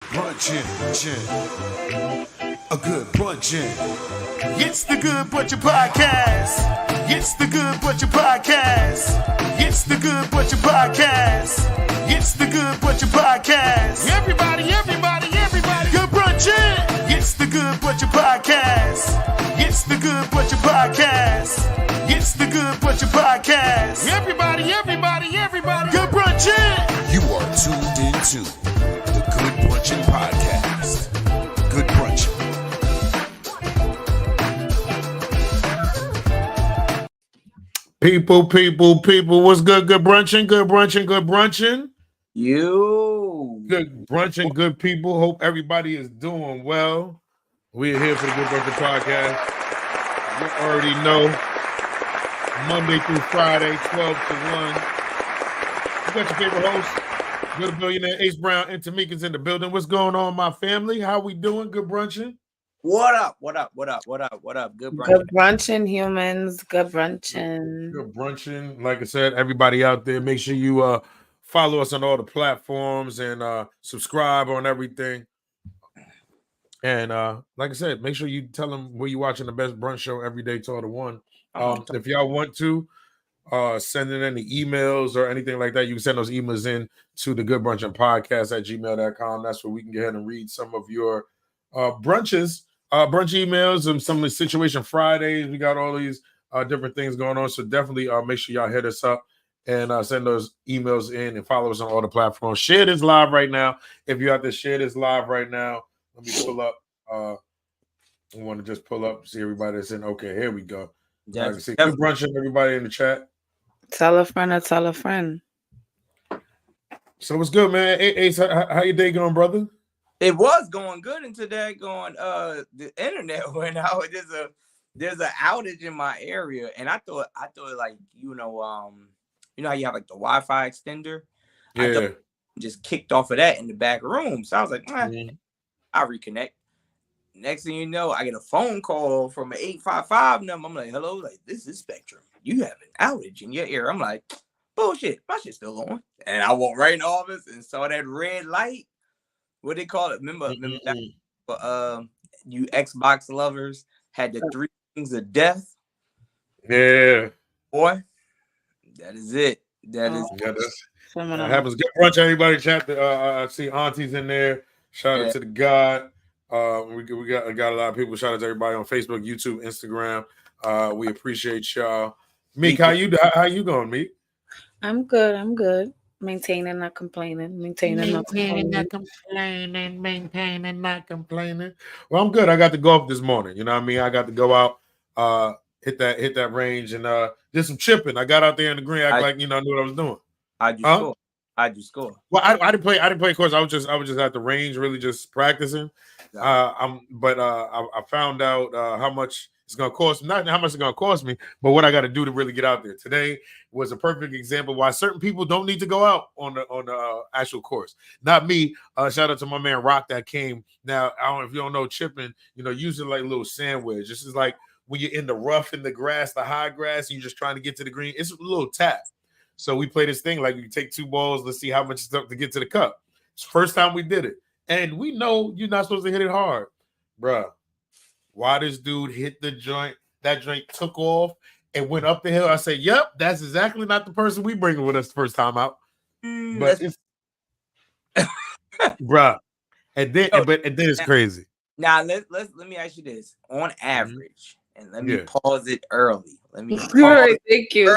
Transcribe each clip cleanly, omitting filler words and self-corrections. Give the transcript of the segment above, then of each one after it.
brunchin'. A good brunchin'. It's the Good Brunchin Podcast. It's the Good Brunchin Podcast. It's the Good Brunchin Podcast. It's the Good Brunchin Podcast. Everybody. Good brunchin'. It's the Good Brunchin Podcast. It's the Good Brunchin Podcast. It's the Good Brunchin Podcast. Everybody. Good brunchin'. You are tuned into the Good Brunchin Podcast. Good brunchin'. People, what's good? Good brunchin'. You. Good brunchin', good people. Hope everybody is doing well. We're here for the Good Brunchin Podcast. You already know, Monday through Friday, 12 to 1. You got your favorite host, Good Billionaire, Ace Brown, and Tamika's in the building. What's going on, my family? How we doing? Good brunchin'? What up? Good brunchin'. Good brunchin', humans. Good brunchin'. Good brunchin'. Like I said, everybody out there, make sure you follow us on all the platforms and subscribe on everything. And like I said, make sure you tell them where you're watching the best brunch show every day, 12 to 1. If y'all want to send in any emails or anything like that, you can send those emails in to the Good Brunchin Podcast at gmail.com. That's where we can go ahead and read some of your brunch emails and some of the Situation Fridays. We got all these different things going on. So definitely make sure y'all hit us up and send those emails in and follow us on all the platforms. Share this live right now. If you have to share this live right now, let me pull up. I want to just pull up, see everybody that's in. Okay, here we go. I can see Good Brunchin', everybody in the chat. Tell a friend. So what's good, man? Hey, Ace, how your day going, brother? It was going good until that the internet went out. There's an outage in my area, and I thought like you know how you have like the Wi-Fi extender. Yeah. I thought just kicked off of that in the back room. So I was like, I'll reconnect. Next thing you know, I get a phone call from an 855 number. I'm like, hello, like this is Spectrum. You have an outage in your ear. I'm like, bullshit, my shit's still on. And I walked right in the office and saw that red light. What they call it? Remember that, you Xbox lovers had the 3 things of death. Yeah. Boy, that is it. That happens. Good brunch, everybody. Chat. I see aunties in there. Shout out to the God. We got a lot of people. Shout out to everybody on Facebook, YouTube, Instagram. We appreciate y'all. Meek, how you going, Meek? I'm good. Maintaining, not complaining. Maintaining, not complaining. Well, I'm good. I got to go up this morning. You know what I mean? I got to go out, hit that range and did some chipping. I got out there in the green, I knew what I was doing. How'd you score? Well, I didn't play. Of course, I was just at the range, really just practicing. I found out how much it's gonna cost. Not how much it's gonna cost me, but what I got to do to really get out there. Today was a perfect example why certain people don't need to go out on the actual course. Not me. Shout out to my man Rock that came. Now I don't know if you don't know chipping. Using like a little sand wedge. This is like when you're in the rough in the grass, the high grass, and you're just trying to get to the green. It's a little tap. So we play this thing like you take 2 balls. Let's see how much it's up to get to the cup. It's the first time we did it. And we know you're not supposed to hit it hard. Bruh, why this dude hit the joint, that joint took off and went up the hill. I said, yep, that's exactly not the person we bringing with us the first time out. But it's bruh. And then it's crazy. Now let me ask you this. On average, and let me pause it early. Thank you.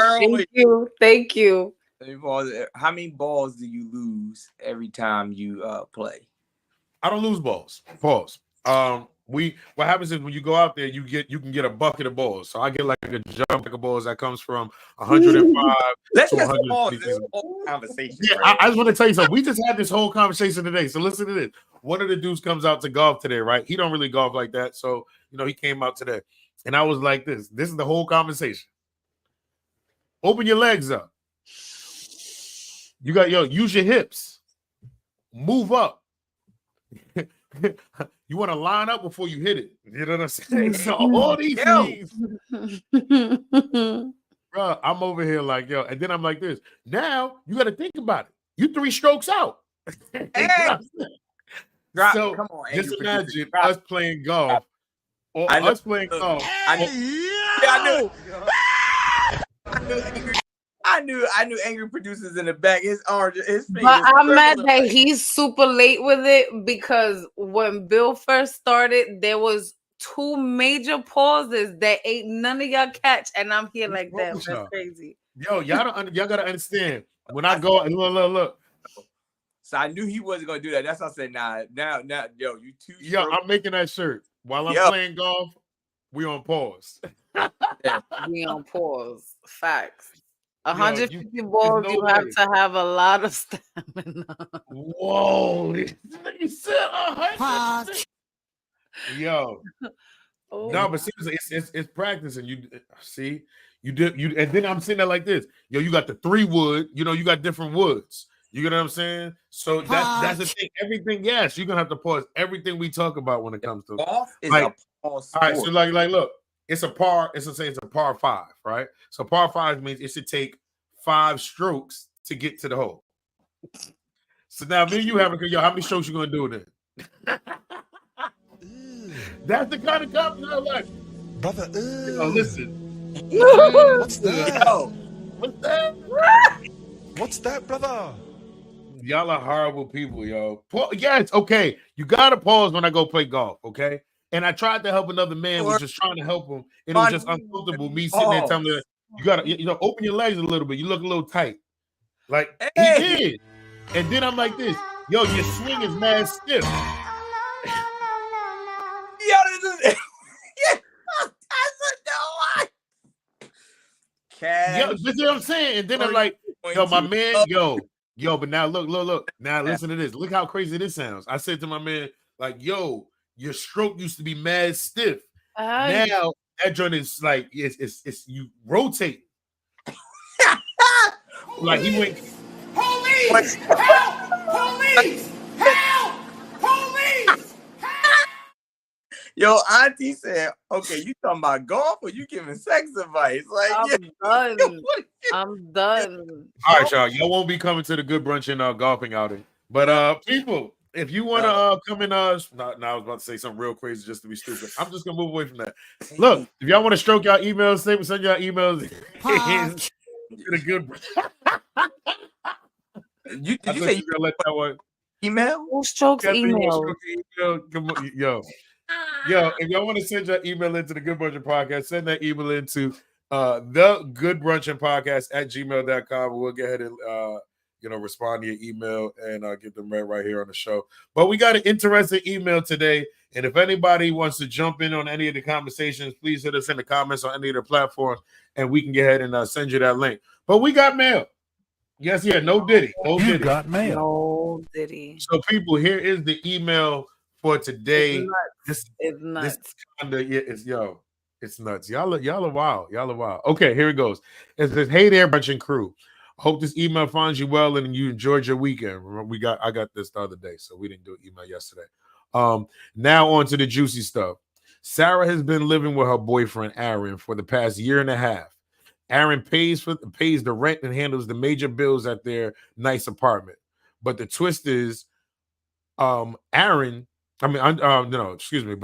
Let me pause it. How many balls do you lose every time you play? I don't lose balls. Pause. What happens is when you go out there, you can get a bucket of balls. So I get like a jump of balls that comes from 105 Let's to just 100. pause this whole conversation. Yeah, right? I just want to tell you something. We just had this whole conversation today. So listen to this. One of the dudes comes out to golf today, right? He don't really golf like that. So, he came out today. And I was like this. This is the whole conversation. Open your legs up. You got, use your hips. Move up. You want to line up before you hit it. You know what I'm saying? So all these things. Bro, I'm over here like, and then I'm like this. Now you got to think about it. You 3 strokes out. So Come on, just angry producer. imagine us playing golf or I know. us playing golf. I knew angry producers in the back. His arm, his But fingers. I'm mad trembling that like- he's super late with it because when Bill first started, there was 2 major pauses that ain't none of y'all catch, and I'm here like that. What's That's up? crazy. Yo, y'all gotta understand. When I go, look. So I knew he wasn't gonna do that. That's why I said, nah, now, yo, you too. Yo, I'm making that shirt while I'm Yo. playing golf. We on pause. We on pause. Facts. Yo, 150 balls, no you have to have a lot of stamina. Whoa, you said 100. Yo, Oh, no, but seriously, it's practicing. You see, you did you, and then I'm sitting there like this. Yo, you got the 3 wood. You know, you got different woods. You get what I'm saying? So that's the thing. Everything, yes, you're gonna have to pause everything we talk about when it comes to golf. Is like, a pause sport. all right, so like, look, it's a par. It's a par 5, right? So par 5 means it should take 5 strokes to get to the hole. So now, me and you have yo, how many strokes you gonna do then? That's the kind of confidence I like, brother. Listen. What's that? Yo, What's that? What's that, brother? Y'all are horrible people, yo. Yes, okay. You gotta pause when I go play golf, okay? And I tried to help another man, was just trying to help him, and it was just uncomfortable. Me sitting there telling him, you gotta, open your legs a little bit. You look a little tight, like he did. And then I'm like this, yo, your swing is mad stiff. Yo, this is Yo, this is what I'm saying. And then I'm like, yo, my man, yo, but now look. Now listen to this. Look how crazy this sounds. I said to my man, like, yo, your stroke used to be mad stiff. Now that joint is like it's you rotate. Like he went. Police! Help! Police! Help! Police! Yo, Auntie said, okay, you talking about golf or you giving sex advice? Like, I'm done. All right, y'all. Y'all won't be coming to the Good Brunchin golfing outing. But people, if you want to come in, now I was about to say something real crazy just to be stupid. I'm just gonna move away from that. Look, if y'all want to stroke y'all emails, send y'all emails to the Good. Did you say you gonna let that one email? Who strokes email? Yo, if y'all want to send your email into the Good Brunchin Podcast, send that email into the Good Brunchin Podcast at gmail.com. We'll go ahead and respond to your email and get them read right here on the show. But we got an interesting email today, and if anybody wants to jump in on any of the conversations, please hit us in the comments on any of the platforms, and we can go ahead and send you that link. But we got mail. Yes, no Diddy. No You Diddy. got mail. No Diddy. So, people, here is the email for today. It's nuts. This kind of it's nuts. Y'all are wild. Y'all are wild. Okay, here it goes. It says, "Hey there, Brunchin crew. Hope this email finds you well and you enjoyed your weekend." Remember, I got this the other day, so we didn't do an email yesterday. Now on to the juicy stuff. Sarah has been living with her boyfriend Aaron for the past year and a half. Aaron pays the rent and handles the major bills at their nice apartment. But the twist is, But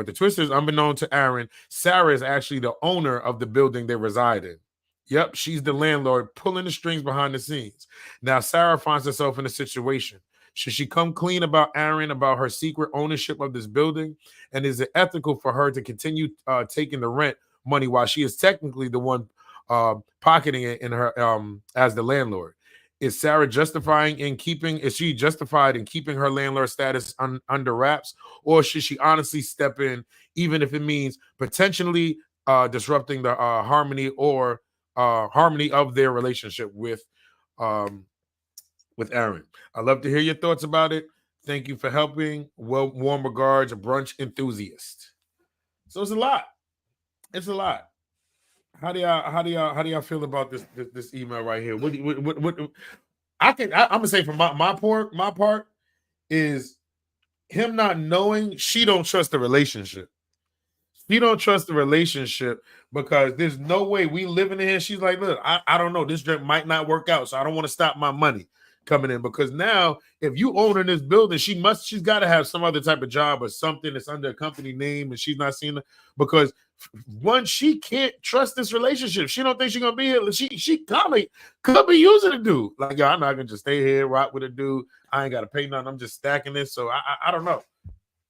the twist is, unbeknown to Aaron, Sarah is actually the owner of the building they reside in. Yep, she's the landlord pulling the strings behind the scenes. Now, Sarah finds herself in a situation. Should she come clean about Aaron, about her secret ownership of this building? And is it ethical for her to continue taking the rent money while she is technically the one pocketing it in her as the landlord? Is she justified in keeping her landlord status under wraps, or should she honestly step in, even if it means potentially disrupting the harmony of their relationship with Aaron? I'd love to hear your thoughts about it. Thank you for helping. Well, warm regards, a brunch enthusiast. So it's a lot. It's a lot. How do y'all feel about this email right here? What I'm gonna say from my part is him not knowing. She don't trust the relationship. She don't trust the relationship because there's no way we living in here. She's like, look, I don't know. This drink might not work out, so I don't want to stop my money coming in, because now if you own in this building, she's got to have some other type of job or something that's under a company name, and she's not seeing it because one, she can't trust this relationship. She don't think she's gonna be here. She probably could be using a dude. Like, yo, I'm not gonna just stay here, rock with a dude. I ain't gotta pay nothing. I'm just stacking this. So I don't know.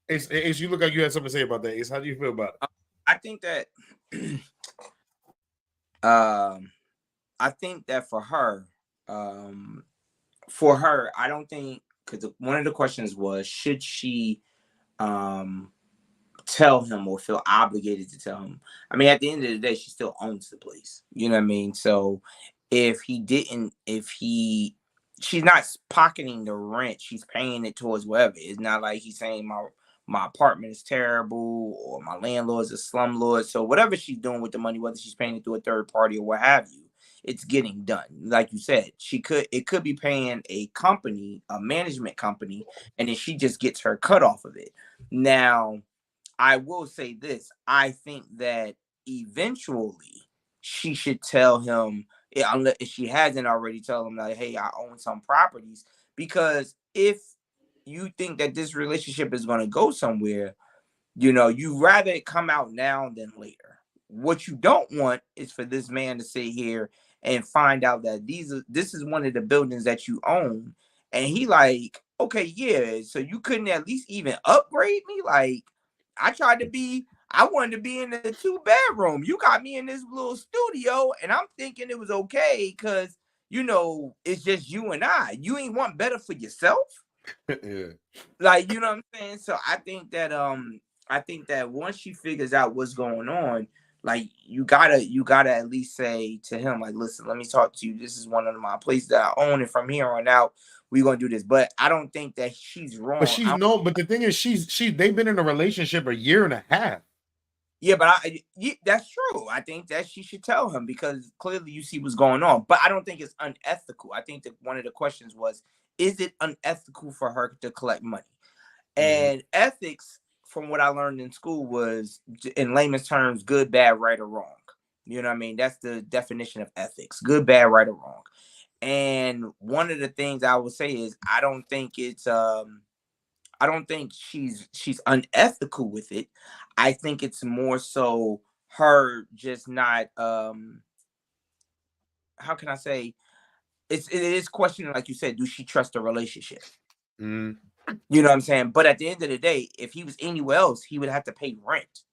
Ace, you look like you had something to say about that. Ace, how do you feel about it? I think that for her, I don't think, because one of the questions was, should she tell him or feel obligated to tell him? I mean, at the end of the day, she still owns the place. You know what I mean? So if she's not pocketing the rent, she's paying it towards whatever. It's not like he's saying my apartment is terrible or my landlord's a slumlord. So whatever she's doing with the money, whether she's paying it to a third party or what have you, it's getting done. Like you said, it could be paying a company, a management company, and then she just gets her cut off of it. Now, I will say this. I think that eventually she should tell him, unless if she hasn't already, tell him like, hey, I own some properties. Because if you think that this relationship is going to go somewhere, you rather it come out now than later. What you don't want is for this man to sit here and find out that this is one of the buildings that you own. And he like, okay, yeah, so you couldn't at least even upgrade me? Like, I wanted to be in the 2-bedroom. You got me in this little studio, and I'm thinking it was okay because, it's just you and I. You ain't want better for yourself? Yeah. Like, you know what I'm saying? So I think that once she figures out what's going on, like, you gotta at least say to him, like, listen, let me talk to you. This is one of my places that I own, and from here on out, we're gonna do this. But I don't think that she's wrong. But the thing is, they've been in a relationship a year and a half. Yeah, but that's true. I think that she should tell him because clearly you see what's going on. But I don't think it's unethical. I think that one of the questions was, is it unethical for her to collect money? And ethics, from what I learned in school, was, in layman's terms, good, bad, right, or wrong. You know what I mean? That's the definition of ethics: good, bad, right, or wrong. And one of the things I would say is, I don't think she's unethical with it. I think it's more so her just not, how can I say, it is questioning, like you said, do she trust the relationship? Mm. You know what I'm saying? But at the end of the day, if he was anywhere else, he would have to pay rent.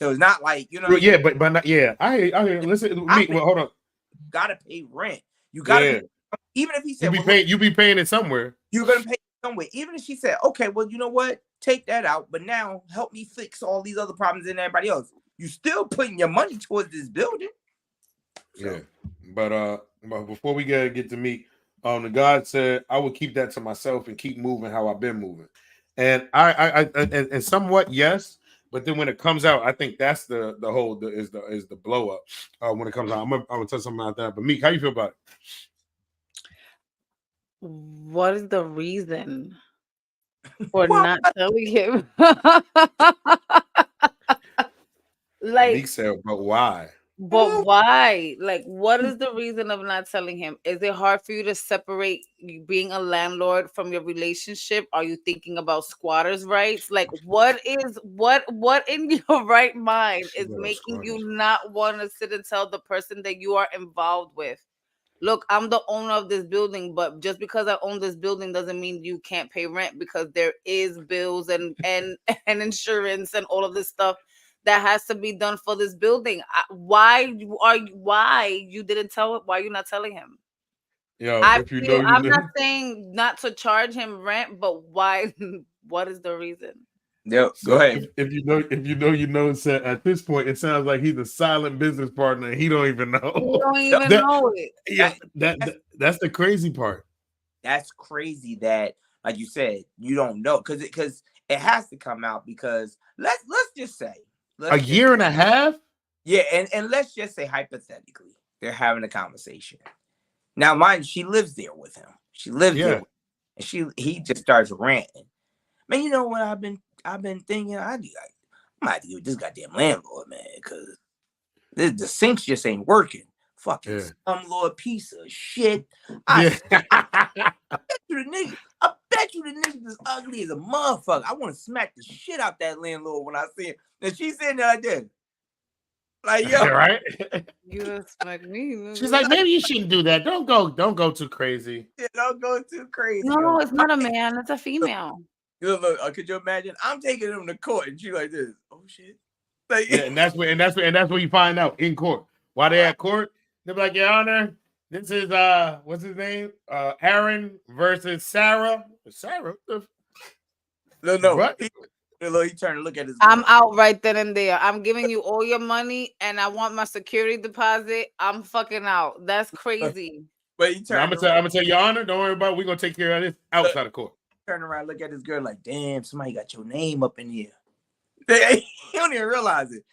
So it's not like, Yeah, but not, yeah. I hear. Listen, hold on. Gotta pay rent. You gotta pay, even if he said you be paying it somewhere. You're gonna pay it somewhere. Even if she said, okay, well, you know what? Take that out, but now help me fix all these other problems and everybody else. You still putting your money towards this building. So. Yeah. But before we get to meet, the God said I would keep that to myself and keep moving how I've been moving. And I and somewhat yes, but then when it comes out, I think that's the blow up when it comes out. I'm gonna tell something about that. But Meek, how you feel about it? What is the reason for not telling him? Like, Meek said, but why? But why? Like, what is the reason of not telling him? Is it hard for you to separate you being a landlord from your relationship? Are you thinking about squatters' rights? Like, what in your right mind is making you not want to sit and tell the person that you are involved with, look, I'm the owner of this building, but just because I own this building doesn't mean you can't pay rent, because there is bills and insurance and all of this stuff that has to be done for this building. Why you didn't tell it? Why are you not telling him? I'm not saying not to charge him rent, but why? What is the reason? Yep. Go ahead. If you know, at this point, it sounds like he's a silent business partner and he don't even know. He don't even know it. Yeah, that's the crazy part. That's crazy that, like you said, you don't know, because it has to come out, because let's just say a year and a half. Yeah, and let's just say hypothetically they're having a conversation. Now, mind, she lives there with him. She lives there, and he just starts ranting. Man, you know what I've been thinking? I might have to give this goddamn landlord, man, because the sinks just ain't working. fucking Yeah. slumlord piece of shit. Yeah. I bet you the nigga is ugly as a motherfucker. I want to smack the shit out that landlord when I see him. And she's sitting there like this. Like, yo. Right? You just smack me. She's like, maybe you shouldn't do that. Don't go too crazy. Yeah, don't go too crazy. No, it's not a man. It's a female. Look, could you imagine? I'm taking him to court and she like this. Oh shit. Like, Yeah, and that's where you find out in court. While they're at court, they're like, Your Honor, this is what's his name? Aaron versus Sarah. Sarah? no. What? He turned to look at his I'm out right then and there. I'm giving you all your money and I want my security deposit. I'm fucking out. That's crazy. But he turned I'm gonna tell Your Honor, don't worry about it. We're gonna take care of this outside of court. Turn around, look at this girl like, damn, somebody got your name up in here. He don't even realize it.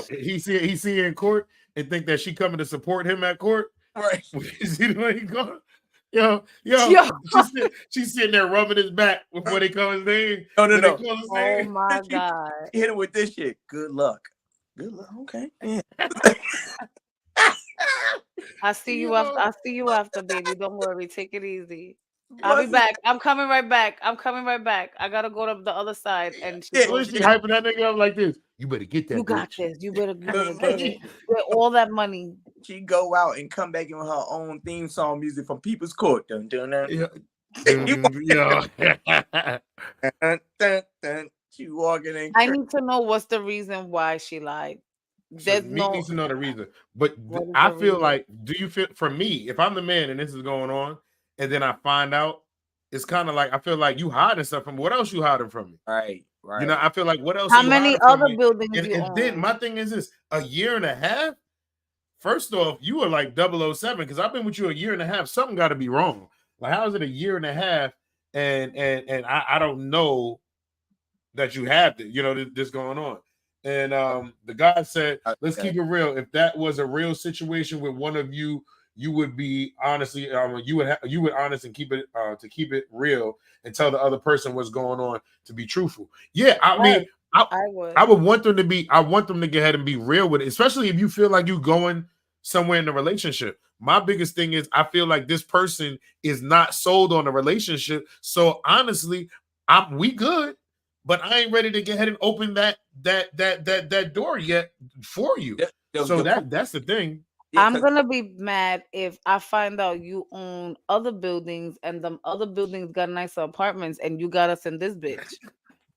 He see her in court and think that she coming to support him at court. Right. See the way he going? Yo. She's sitting there rubbing his back before they call his name. No. Oh my God. Hit him with this shit. Good luck. Okay. Yeah. I see you after, baby. Don't worry. Take it easy. I'll be back. I'm coming right back. I gotta go to the other side. And she hyping that nigga up like this. You better get that. You got this. You better get it. Get all that money. She go out and come back in with her own theme song music from People's Court. Dun, dun, dun. Yeah. She walking in. I need to know what's the reason why she lied. There's needs to know the reason. But I feel like, do you feel, for me, if I'm the man and this is going on, and then I find out, it's kind of like, I feel like you hiding stuff from me. What else you hiding from me? Right. You know, I feel like, what else? How many other buildings you and own? then my thing is this, a year and a half? First off, you were like 007 because I've been with you a year and a half. Something got to be wrong. Like, how is it a year and a half and I don't know that you have this going on? And the guy said, let's keep it real. If that was a real situation with one of you, you would be honestly, you would honest and keep it real and tell the other person what's going on to be truthful. Yeah, I mean, I would want them to I want them to go ahead and be real with it, especially if you feel like you're going somewhere in the relationship. My biggest thing is I feel like this person is not sold on a relationship. So honestly, we good, but I ain't ready to go ahead and open that door yet for you. So that's the thing. I'm gonna be mad if I find out you own other buildings and them other buildings got nicer apartments and you got us in this bitch.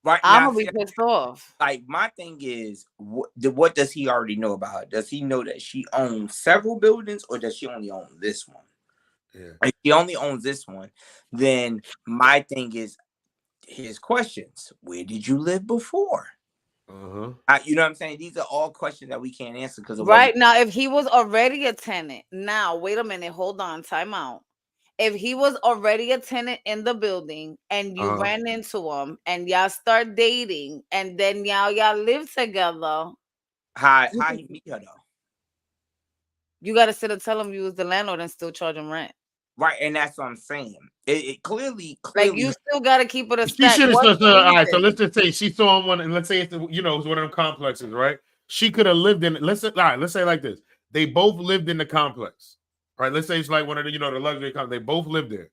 Right, I'm gonna be pissed off. Like, my thing is, what does he already know about her? Does he know that she owns several buildings, or does she only own this one? Yeah. If she only owns this one, then my thing is, his questions: where did you live before? You know what I'm saying? These are all questions that we can't answer because right now, if he was already a tenant, now wait a minute, hold on, time out. If he was already a tenant in the building and you ran into him and y'all start dating and then y'all live together, how he meet her though? You gotta sit and tell him you was the landlord and still charge him rent. Right, and that's what I'm saying. It clearly, like, you still gotta keep it a stack. She should have. All right, so let's just say she saw one, and let's say it's it's one of them complexes, right? She could have lived in. Let's say like this: they both lived in the complex, right? Let's say it's like one of the the luxury complex. They both live there.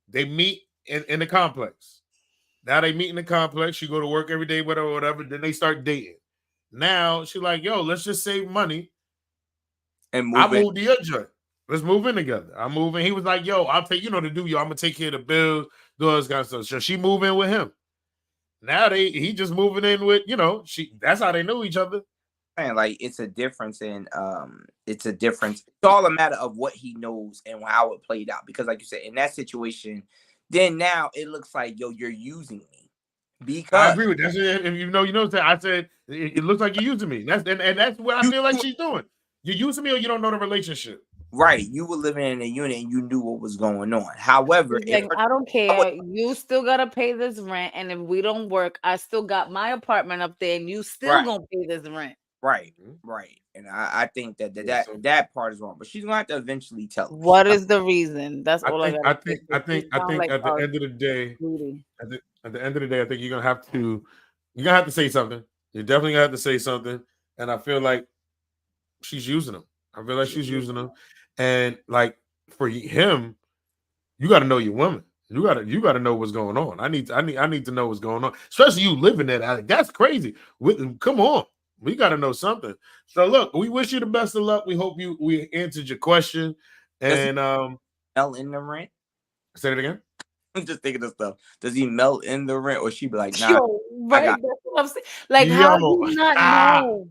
They meet in the complex. Now they meet in the complex. She go to work every day with her or whatever. Then they start dating. Now she's like, "Yo, let's just save money and move. I moved to your joint. Let's move in together. I'm moving." He was like, "Yo, I'll take I'm gonna take care of the bills, do all this kind of stuff." So she move in with him. Now he just moving in with that's how they knew each other. And like, it's a difference in it's all a matter of what he knows and how it played out. Because like you said, in that situation, then now it looks like, yo, you're using me. Because I agree with that. If you know that I said it looks like you're using me. That's what I feel like she's doing. You're using me, or you don't know the relationship. Right, you were living in a unit and you knew what was going on. However, I don't care. You still gotta pay this rent, and if we don't work, I still got my apartment up there, and you still gonna pay this rent. Right. And I think that part is wrong, but she's gonna have to eventually tell us. What is the reason? That's all I think at the end of the day, at the end of the day, I think you're gonna have to say something. You're definitely gonna have to say something, and I feel like she's using them. I feel like she's using them, and like for him, you got to know your woman. You gotta know what's going on. I need to know what's going on, especially you living there. Alec. That's crazy. Come on, we got to know something. So look, we wish you the best of luck. We hope we answered your question. And melt in the rent? Say it again. I'm just thinking of stuff. Does he melt in the rent, or she be like, nah? Yo, right? That's what I'm saying. Like, how do you not know?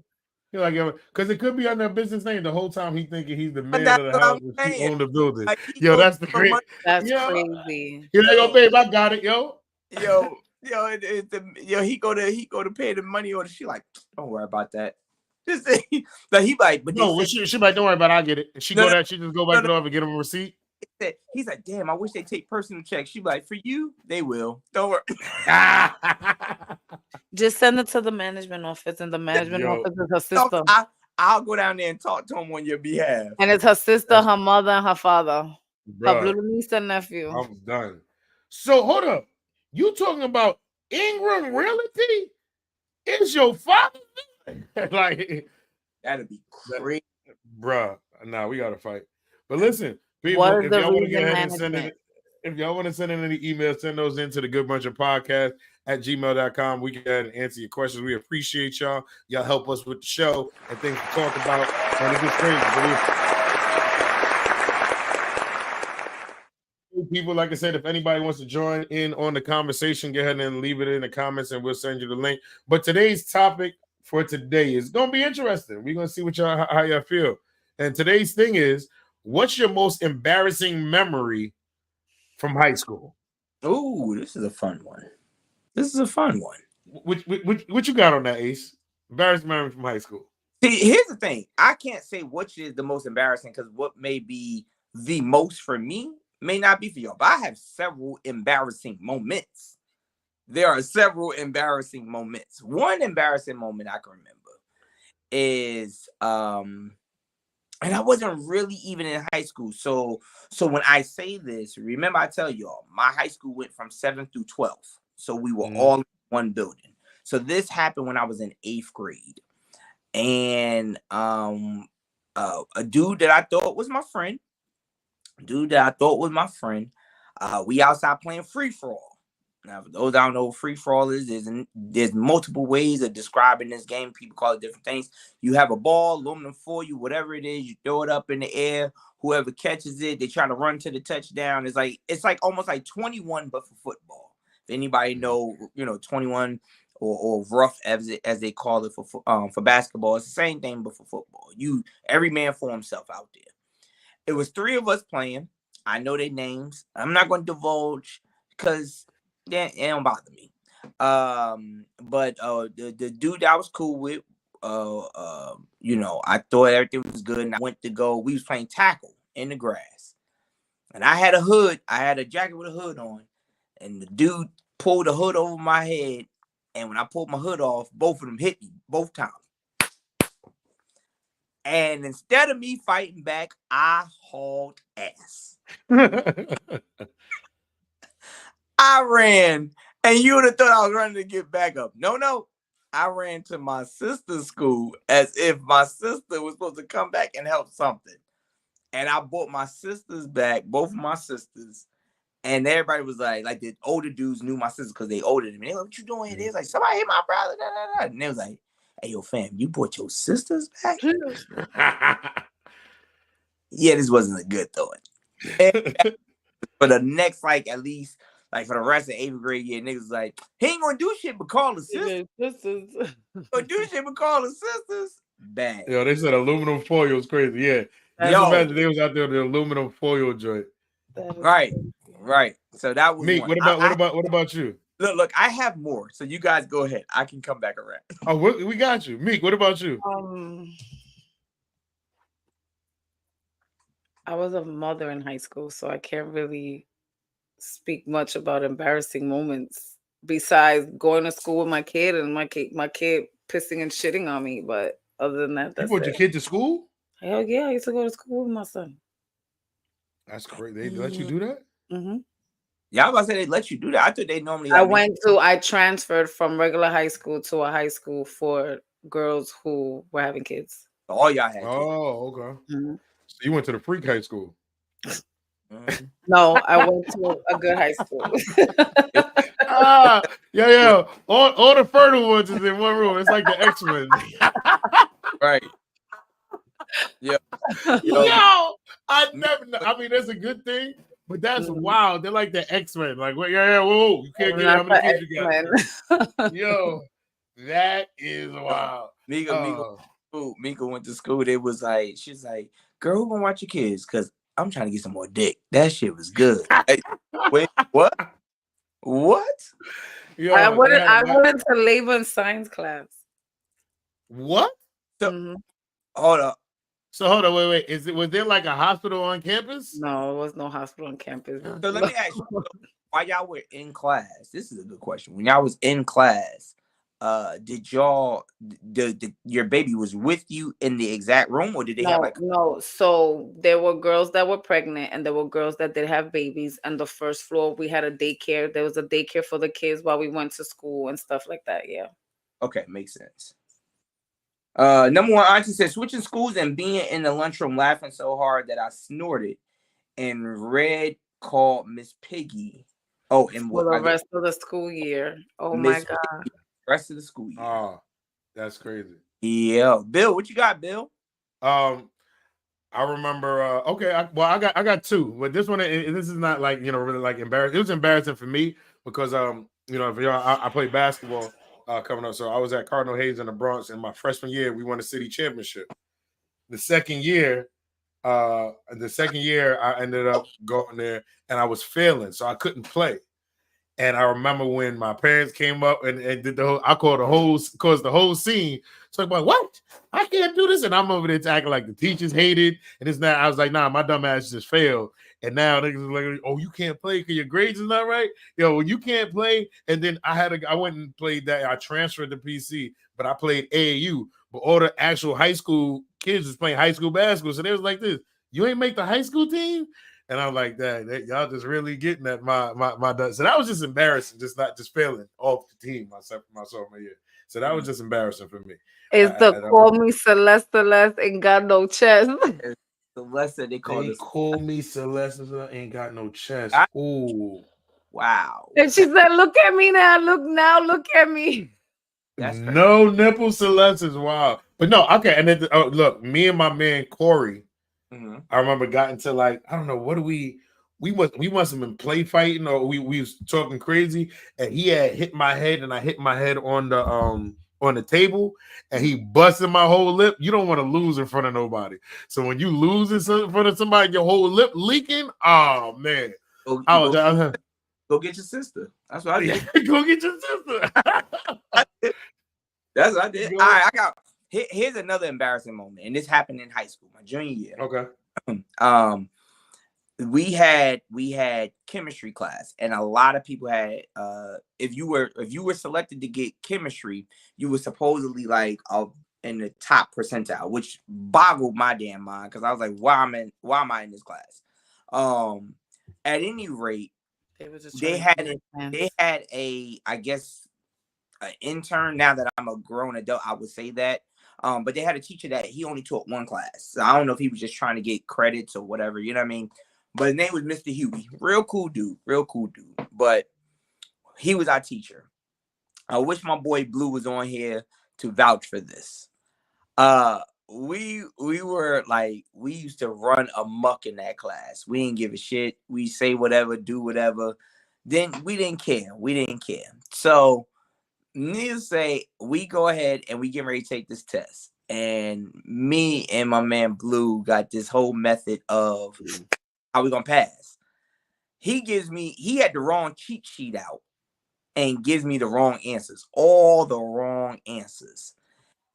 You're like, because it could be on their business name the whole time. He thinking he's the man of the house and she owned the building. Like, yo, that's the crazy. That's crazy. You're like, yo, babe, I got it, yo. He go to pay the money order. She like, don't worry about that. Just like he like, but no, she like, don't worry about it, I get it. And she she just go back to the office and get him a receipt. He's like, damn, I wish they take personal checks. She be like, for you, they will. Don't worry. Just send it to the management office, and the management office is her sister. I'll go down there and talk to him on your behalf. And it's her sister, her mother, and her father. Bruh, her little niece and nephew. I'm done. So hold up. You talking about Ingram Realty? Is your father? Like that'd be crazy. Bruh. Nah, we gotta fight. But listen, people, if y'all want to go ahead and send it, if y'all want to send in any emails, send those into the Good Brunchin Podcast at gmail.com. We can go ahead and answer your questions. We appreciate y'all. Y'all help us with the show and things to talk about. And it gets crazy. People, like I said, if anybody wants to join in on the conversation, go ahead and leave it in the comments and we'll send you the link. But today's topic for today is going to be interesting. We're going to see how y'all feel. And today's thing is, what's your most embarrassing memory from high school? Ooh, this is a fun one. What you got on that, Ace? Embarrassing memory from high school. See, here's the thing. I can't say which is the most embarrassing because what may be the most for me may not be for y'all. But I have several embarrassing moments. There are several embarrassing moments. One embarrassing moment I can remember is and I wasn't really even in high school. So when I say this, remember I tell y'all, my high school went from 7th through 12th. So we were all in one building. So this happened when I was in 8th grade. And a dude that I thought was my friend, we outside playing free-for-all. Now, for those that don't know what free-for-all is, there's multiple ways of describing this game. People call it different things. You have a ball, aluminum foil, whatever it is, you throw it up in the air. Whoever catches it, they try to run to the touchdown. It's like almost like 21, but for football. If anybody know, 21 or rough as they call it for basketball, it's the same thing, but for football. Every man for himself out there. It was 3 of us playing. I know their names. I'm not going to divulge because it don't bother me. But the dude that I was cool with, I thought everything was good, and I went to go. We was playing tackle in the grass, and I had a hood. I had a jacket with a hood on, and the dude pulled the hood over my head. And when I pulled my hood off, both of them hit me both times. And instead of me fighting back, I hauled ass. I ran, and you would have thought I was running to get back up. No. I ran to my sister's school as if my sister was supposed to come back and help something. And I brought my sisters back, both of my sisters. And everybody was like the older dudes knew my sister because they older than me. They like, what you doing here? They was like, somebody hit my brother. And they was like, hey, yo, fam, you brought your sisters back? Yeah, this wasn't a good thought. For the next, at least, for the rest of 8th grade year, niggas was like, he ain't gonna do shit but call the sisters. Gonna do shit but call the sisters. Bang. Yo, they said aluminum foil was crazy. Yeah. Just imagine they was out there with the aluminum foil joint. Right. So that was Meek. one. What about you? Look, I have more. So you guys go ahead. I can come back around. Oh, we got you. Meek, what about you? I was a mother in high school, so I can't really speak much about embarrassing moments besides going to school with my kid and my kid pissing and shitting on me. But other than that, that's you brought your kid to school? Hell yeah, I used to go to school with my son. That's great. They let you do that? Mm-hmm. Yeah, I was about to say they let you do that. I thought they normally. I transferred from regular high school to a high school for girls who were having kids. All y'all had kids. Oh, okay. Mhm. So you went to the freak high school. No, I went to a good high school. Yeah. All the fertile ones is in one room. It's like the X-Men. Right. Yeah. Yo, I mean, that's a good thing, but that's wild. They're like the X-Men. Like, whoa, you can't get how many kids you got. Yo, that is wild. Mika went to school. It was like, she's like, girl, who gonna watch your kids? Because I'm trying to get some more dick. That shit was good. Hey, wait, what? Yo, I went to labor and science class. What? So, hold up. So hold on, wait. Was there like a hospital on campus? No, it was no hospital on campus. So let me ask you, while y'all were in class, this is a good question. When y'all was in class, did y'all your baby was with you in the exact room, or did they have like no? So there were girls that were pregnant and there were girls that did have babies. And the first floor we had a daycare. There was a daycare for the kids while we went to school and stuff like that. Yeah. Okay, makes sense. Number one, Auntie said switching schools and being in the lunchroom laughing so hard that I snorted and Red called Miss Piggy. Oh, and for the rest of the school year. Oh my God. Piggy, rest of the school year. Oh, that's crazy. Yeah. Bill, what you got, Bill? I remember I got two, but this one this is not like, really like embarrassing. It was embarrassing for me because for y'all, I played basketball coming up. So I was at Cardinal Hayes in the Bronx, and my freshman year we won a city championship. The second year I ended up going there and I was failing, so I couldn't play. And I remember when my parents came up and did caused the whole scene. So I'm like, what? I can't do this. And I'm over there acting like the teachers hated. And it's not, I was like, nah, my dumb ass just failed. And now niggas are like, oh, you can't play because your grades is not right. Yo, you can't play. And then I went and played that. I transferred to PC, but I played AAU. But all the actual high school kids was playing high school basketball. So they was like this, you ain't make the high school team? And I'm like, that y'all just really getting at my. So that was just embarrassing, just failing off the team my sophomore year. So that was just embarrassing for me. It's call me Celeste ain't got no chest. Celeste, they call me Celeste ain't got no chest. Ooh, wow. And she said, "Look at me now. Look at me." That's no nipple Celeste is wild, but no, okay. And then look, me and my man Corey. I remember got into like, I don't know, what do we must have been play fighting or we was talking crazy, and he had hit my head and I hit my head on the table and he busted my whole lip. You don't want to lose in front of nobody. So when you lose in front of somebody, your whole lip leaking, oh man. Go get your sister. That's what I did. Go get your sister. That's what I did. All right, here's another embarrassing moment, and this happened in high school, my junior year. Okay. We had chemistry class, and a lot of people had. If you were selected to get chemistry, you were supposedly like in the top percentile, which boggled my damn mind because I was like, why am I in this class? At any rate, they had I guess an intern. Now that I'm a grown adult, I would say that. But they had a teacher that he only taught one class. So I don't know if he was just trying to get credits or whatever, you know what I mean? But his name was Mr. Huey. Real cool dude. But he was our teacher. I wish my boy Blue was on here to vouch for this. We were like, we used to run amok in that class. We didn't give a shit. We say whatever, do whatever. Then we didn't care. So needless to say, we go ahead and we get ready to take this test. And me and my man Blue got this whole method of how we gonna pass. He had the wrong cheat sheet out and gives me the wrong answers, all the wrong answers.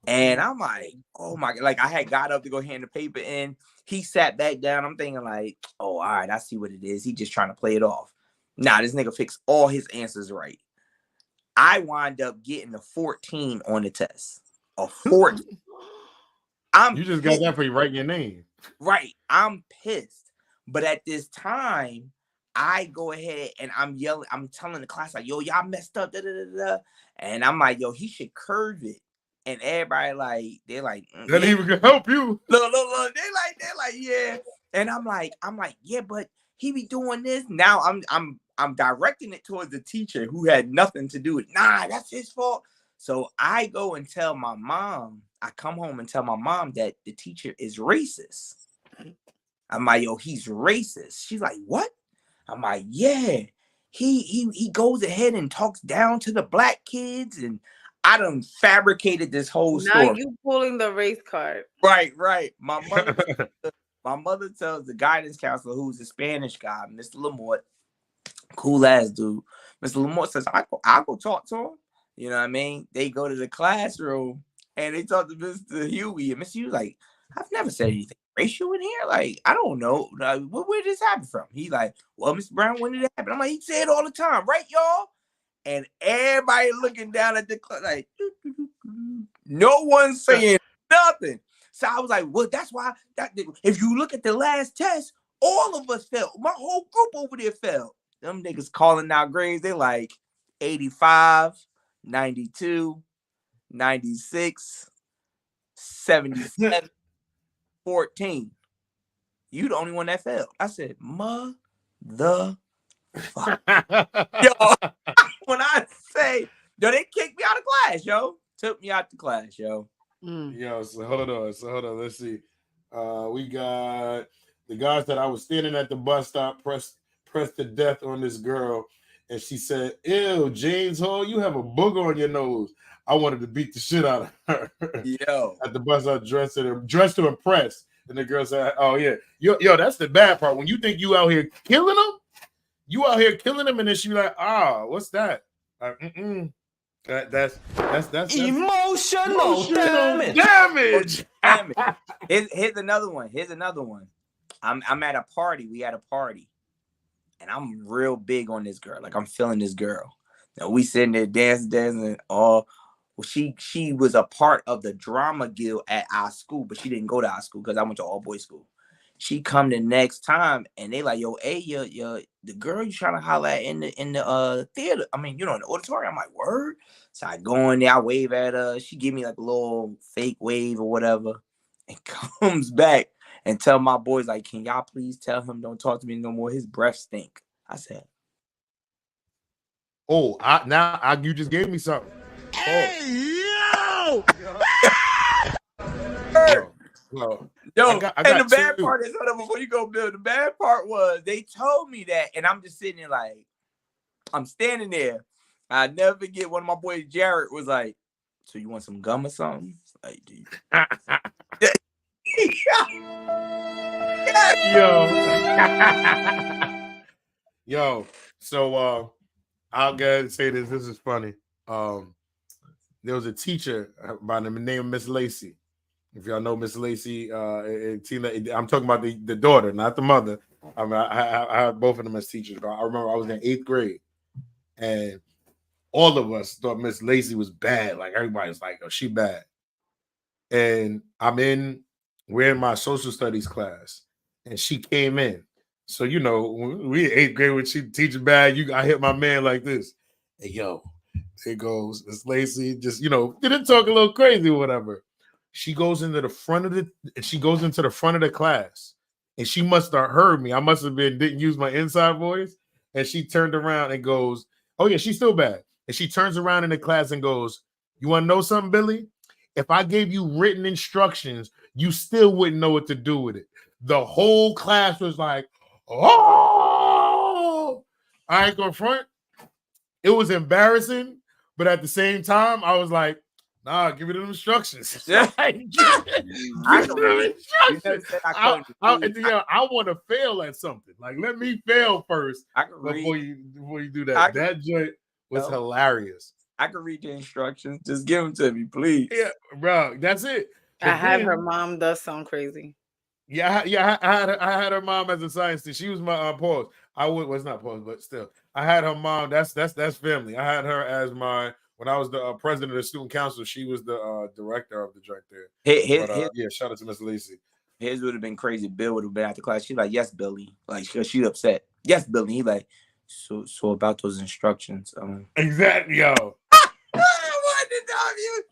And I'm like, oh my God, like I had got up to go hand the paper in. He sat back down. I'm thinking like, oh, all right, I see what it is. He just trying to play it off. Nah, this nigga fixed all his answers right. I wind up getting a 14 on the test. A 14. You just got that for you writing your name. Right. I'm pissed. But at this time, I go ahead and I'm yelling. I'm telling the class like, yo, y'all messed up. Da, da, da, da. And I'm like, yo, he should curve it And everybody like, they're like, That even can help you. Look. They're like, yeah. And I'm like, yeah, but he be doing this. Now I'm directing it towards the teacher who had nothing to do with. Nah, that's his fault. So I go and tell my mom. I come home and tell my mom that the teacher is racist. I'm like, yo, he's racist. She's like, what? I'm like, yeah. He goes ahead and talks down to the black kids, and I done fabricated this whole story. Now you pulling the race card. Right. My mother tells the guidance counselor, who's a Spanish guy, Mr. Lamort, cool ass dude. Mr. Lamort says, I'll go talk to him. You know what I mean? They go to the classroom and they talk to Mr. Huey, and Mr. Huey's like, I've never said anything racial in here. Like, I don't know. Where did this happen from? He's like, well, Mr. Brown, when did it happen? I'm like, he say it all the time, right, y'all? And everybody looking down at the class, like, no one saying nothing. So I was like, well, that's why if you look at the last test, all of us failed. My whole group over there failed. Them niggas calling out grades. They like 85, 92, 96, 77, 14. You the only one that failed. I said, mother fuck. Yo, when I say, yo, they kicked me out of class, yo. Took me out the class, yo. Yo, so hold on. Let's see. We got the guys that I was standing at the bus stop, pressed to death on this girl, and she said, ew, James Hall, you have a booger on your nose. I wanted to beat the shit out of her. Yo. At the bus stop, dressed to impress. And the girl said, oh, yeah. Yo, that's the bad part. When you think you out here killing them, and then she like, what's that? That's emotional damage. Here's another one. I'm at a party. We had a party. And I'm real big on this girl. Like, I'm feeling this girl. Now we sitting there dancing. Well, she was a part of the drama guild at our school, but she didn't go to our school because I went to all boys school. She come the next time and they like, yo, hey, the girl you trying to holler at in the theater. I mean, in the auditorium. I'm like, word. So I go in there, I wave at her. She give me like a little fake wave or whatever, and comes back and tell my boys, like, can y'all please tell him don't talk to me no more? His breath stink. I said, oh, you just gave me something. Hey, yo! Yo, I got and the bad part is, hold on, before you go, Bill, the bad part was they told me that, and I'm just sitting there like, I'm standing there. I never forget one of my boys, Jared, was like, so you want some gum or something? Like, dude. Yo. So I'll go ahead and say this. This is funny. There was a teacher by the name of Miss Lacey. If y'all know Miss Lacey, I'm talking about the daughter, not the mother. I had both of them as teachers. I remember I was in 8th grade, and all of us thought Miss Lacey was bad. Like, everybody's like, oh, she bad. And we're in my social studies class, and she came in. So, when we in 8th grade when she teaching bad, I hit my man like this. Hey, yo, there goes Miss Lacey. Just, didn't talk a little crazy or whatever. She goes into the front of the class, and she must have heard me. I must have didn't use my inside voice. And she turned around and goes, oh yeah, she's still bad. And she turns around in the class and goes, you want to know something, Billy? If I gave you written instructions, you still wouldn't know what to do with it. The whole class was like, oh, I ain't gonna front. It was embarrassing, but at the same time, I was like, nah, give me them instructions. I want to fail at something. Like, let me fail first before you do that. That joint was hilarious. I can read the instructions. Just give them to me, please. Yeah, bro, that's it. But I had her mom does sound crazy. Yeah. I had her mom as a science teacher. She was my pause. Was not pause, but still, I had her mom. That's family. I had her as my. When I was the president of the student council, she was the director of the joint there. Yeah, shout out to Miss Lacey. His would have been crazy. Bill would have been at the class. She's like, yes, Billy. Like, she's upset. Yes, Billy. He like, so about those instructions. Exactly, yo. I wanted to tell you.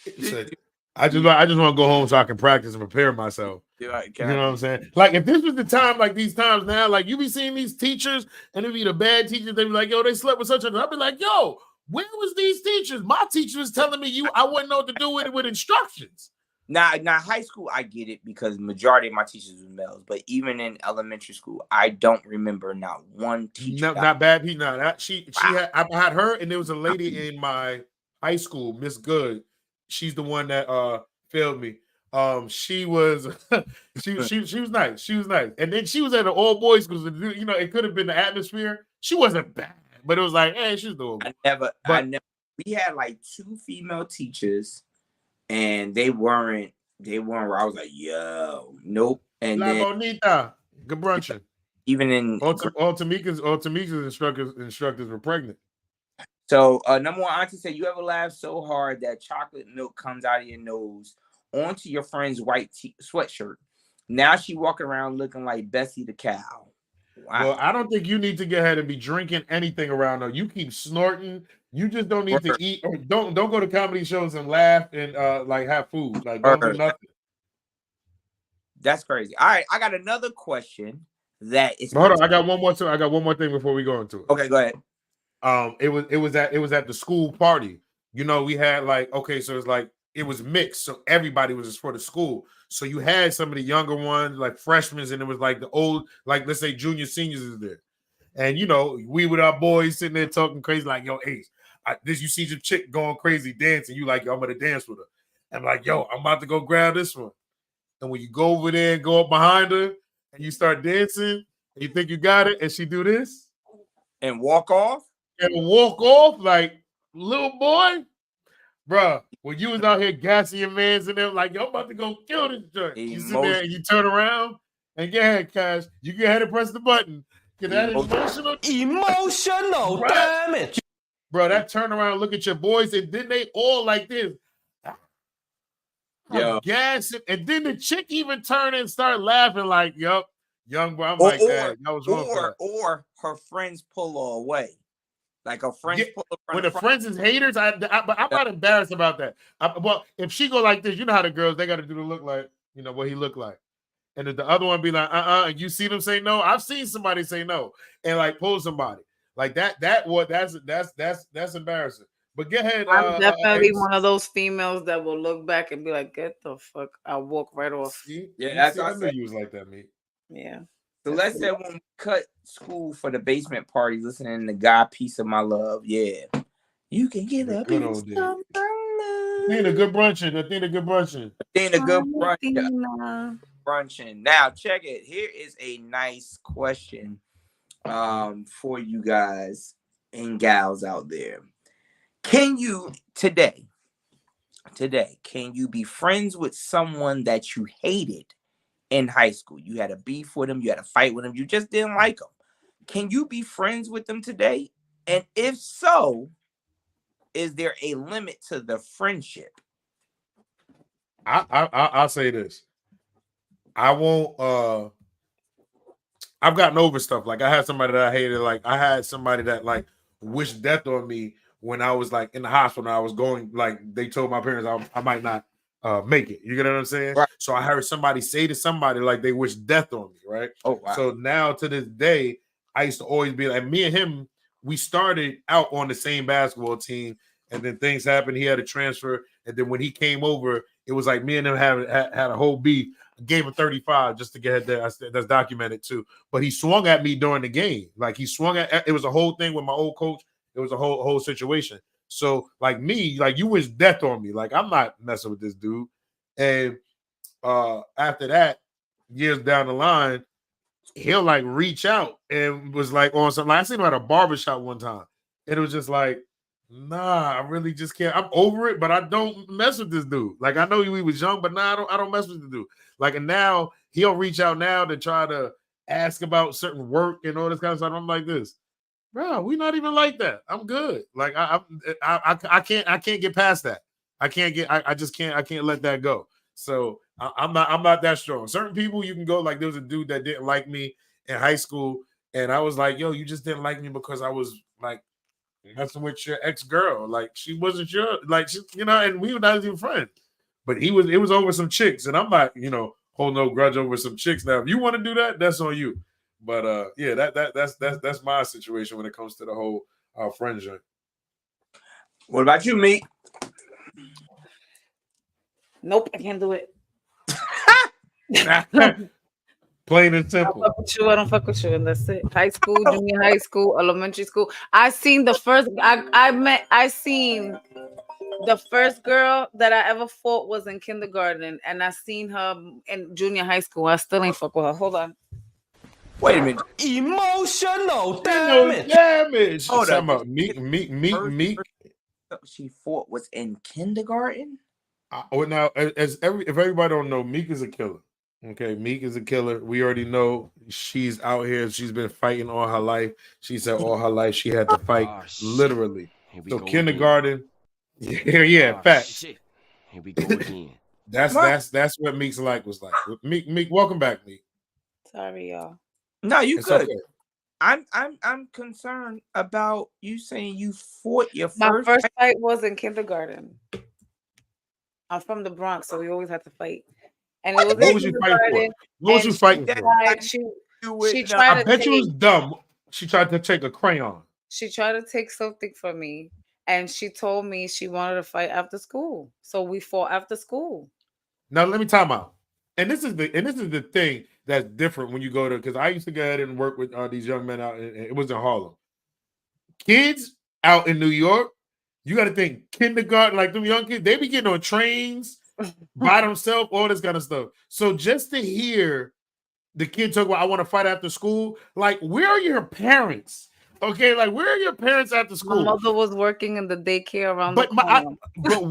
He said, I just want to go home so I can practice and prepare myself. You know what I'm saying? Like if this was the time, like these times now, like you be seeing these teachers and it be the bad teachers, they be like, yo, they slept with such a. I'll be like, yo, where was these teachers? My teacher was telling me I wouldn't know what to do with it with instructions. Now, high school, I get it because the majority of my teachers were males. But even in elementary school, I don't remember not one teacher. Not bad. She had. I had her, and there was a lady in my high school, Miss Good. She's the one that failed me. She was she was nice. She was nice, and then she was at an all boys school. You know, it could have been the atmosphere. She wasn't bad, but it was like, hey, she's the old. I never. We had like 2 female teachers. And they weren't where I was like, yo, nope. And La Bonita, Good Brunchin. Even in all Tamika's instructors were pregnant. So number one, Auntie said, you ever laugh so hard that chocolate milk comes out of your nose onto your friend's white sweatshirt? Now she walking around looking like Bessie the cow. Wow. Well, I don't think you need to get ahead and be drinking anything around her. You keep snorting. You just don't need to eat or don't go to comedy shows and laugh and like have food. Like don't do nothing. That's crazy. All right, I got another question that is. Hold on, I got one more thing before we go into it. Okay, go ahead. It was at the school party. You know, we had like so it's like it was mixed, so everybody was just for the school. So you had some of the younger ones, like freshmen, and it was like the old, like let's say junior, seniors is there. And you know, we with our boys sitting there talking crazy, like, yo, Ace, you see your chick going crazy dancing. You like, yo, I'm gonna dance with her. I'm like, yo, I'm about to go grab this one. And when you go over there and go up behind her and you start dancing, and you think you got it, and she do this and walk off, like little boy, bruh. When you was out here gassing your mans and them, like, yo, I'm about to go kill this joint. You sit there and you turn around and get ahead, Cash. You get ahead and press the button. Get that emotional damage. Bro, that turn around, look at your boys, and then they all like this. Yeah. Gassing, and then the chick even turn and start laughing, like, yup, young bro. I'm like, that was wrong. Or her friends pull her away. Like her friends pull her when the friends is haters, I'm not embarrassed about that. Well, if she go like this, you know how the girls, they got to do the look like, you know, what he look like. And if the other one be like, and you see them say no, I've seen somebody say no and like pull somebody like that's embarrassing. But go ahead. I'm definitely one of those females that will look back and be like, get the fuck, I'll walk right off. That's I knew you was like that, mate. Yeah. So let's say when we cut school for the basement party, listening to God Piece of My Love. Yeah. You can get a piece of my love. Athena, Good Brunchin. Athena, Good Brunchin. Athena, Good Brunchin. Now, check it. Here is a nice question for you guys and gals out there. Can you, today, can you be friends with someone that you hated in high school? You had a beef with them, you had a fight with them, you just didn't like them. Can you be friends with them today? And if so, is there a limit to the friendship? I'll say this. I won't I've gotten over stuff. Like I had somebody that I hated. Like I had somebody that like wished death on me when I was like in the hospital. I was going, like they told my parents I might not make it. You get what I'm saying? Right. So I heard somebody say to somebody like they wish death on me, right? Oh wow. So now to this day, I used to always be like, me and him, we started out on the same basketball team, and then things happened. He had a transfer, and then when he came over, it was like me and him had a whole beef. I gave him 35 just to get there. That's documented too. But he swung at me during the game. Like he swung at, it was a whole thing with my old coach. It was a whole situation. So like me, like you wish death on me. Like I'm not messing with this dude. And after that, years down the line, he'll like reach out and was like on something. Like, I seen him at a barbershop one time, and it was just like, nah, I really just can't. I'm over it, but I don't mess with this dude. Like I know he was young, but nah, I don't mess with the dude. Like, and now he'll reach out now to try to ask about certain work and all this kind of stuff. I'm like this, bro. We not even like that. I'm good. Like I can't get past that. I can't let that go. So I'm not that strong. Certain people you can go, like there was a dude that didn't like me in high school, and I was like, yo, you just didn't like me because I was like messing with your ex-girl. Like she wasn't your and we were not even friends. But it was over some chicks, and I'm not, holding no grudge over some chicks. Now, if you want to do that, that's on you. But that's my situation when it comes to the whole friend joint. What about you, Meek? Nope, I can't do it. Plain and simple. I don't fuck with you, and that's it. High school, junior high school, elementary school. I seen the first girl that I ever fought was in kindergarten, and I seen her in junior high school. I still ain't fuck with her. Hold on. Wait a minute. Emotional damage. Hold on. up. Meek. She fought was in kindergarten. Now, if everybody don't know, Meek is a killer. Okay, Meek is a killer. We already know she's out here. She's been fighting all her life. She said all her life she had to fight, literally. So kindergarten, facts. Shit. Here we go again. That's what Meek's like was like. Meek, welcome back, Meek. Sorry, y'all. No, you It's good. okay. I'm concerned about you saying you fought your My first. first fight was in kindergarten. I'm from the Bronx, so we always had to fight. And it was What was you fighting for? What was you fighting for? She tried I bet you was dumb. She tried to take a crayon. She tried to take something from me, and she told me she wanted to fight after school. So we fought after school. Now let me time out. And this is the thing that's different when you go to, because I used to go ahead and work with these young men out. It was in Harlem. Kids out in New York, you got to think kindergarten, like them young kids, they be getting on trains by themselves, all this kind of stuff. So just to hear the kid talk about, I want to fight after school, like, where are your parents? Okay, like, where are your parents after school? My mother was working in the daycare around the corner. But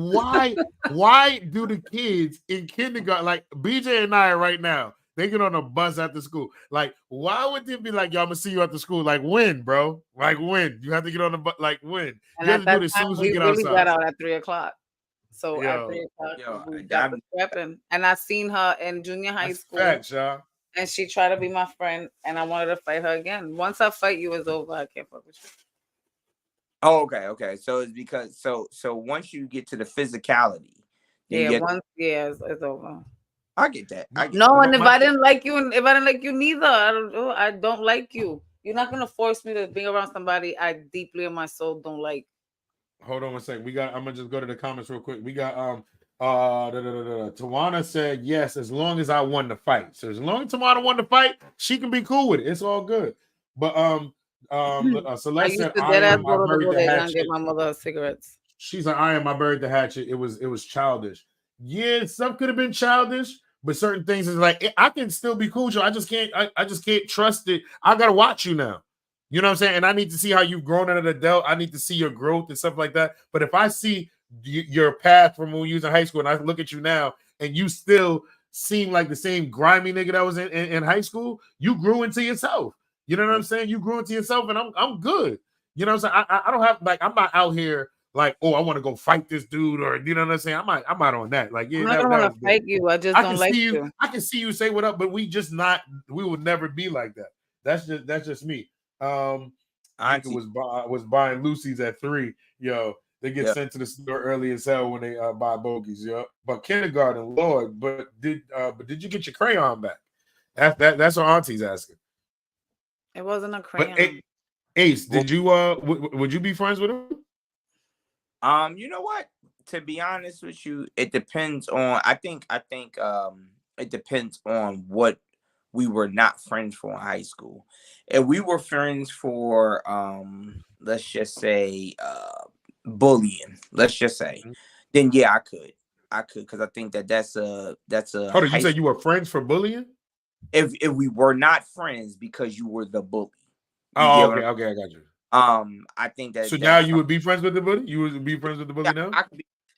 why do the kids in kindergarten, like BJ and I right now, they get on a bus after school? Like, why would they be like, y'all, I'm gonna see you after school? Like, when, bro? Like, when? You have to get on the bus, like, when? And you have at to do that it as soon time, as we get really outside. got out at 3:00. So Yo. at 3:00, we got the scrapping. And I seen her in junior high school. Facts, y'all. And she tried to be my friend, and I wanted to fight her again. Once I fight you, it's over. I can't fuck with you. Oh, okay. So it's because so once you get to the physicality, it's over. I get that. And if I didn't like you, neither, I don't like you. You're not gonna force me to be around somebody I deeply in my soul don't like. Hold on one second. I'm gonna just go to the comments real quick. We got Tawana said yes, as long as I won the fight. So as long as Tawana won the fight, she can be cool with it. It's all good. But Celeste said, I buried the hatchet. Get my mother cigarettes. She's like, I buried the hatchet. It was childish. Yeah, some could have been childish, but certain things is like, I can still be cool with you. I just can't trust it. I gotta watch you now. You know what I'm saying? And I need to see how you've grown as an adult. I need to see your growth and stuff like that. But if I see your path from when you was in high school and I look at you now and you still seem like the same grimy nigga that was in high school, you grew into yourself. You know what I'm saying? You grew into yourself, and I'm good. You know what I'm saying? I don't have, like, I'm not out here like, oh, I want to go fight this dude, or you know what I'm saying? I'm not on that. Like, yeah, I'm not gonna fight you. I just don't like you. I can see you say what up, but we would never be like that. That's just me. I was buying Lucy's at 3. Yo, they get sent to the store early as hell when they buy bogeys. Yo, but kindergarten, Lord, but did you get your crayon back? That's what Auntie's asking. It wasn't a crayon. But, Ace, did you would you be friends with him? You know what? To be honest with you, it depends on. I think it depends on what we were not friends for in high school. If we were friends for let's just say bullying, let's just say, then yeah, I could because I think that's a Hold on, you said you were friends for bullying? If we were not friends because you were the bully. Oh, okay, I got you. I think that. So now you would be friends with the bully? You would be friends with the bully now?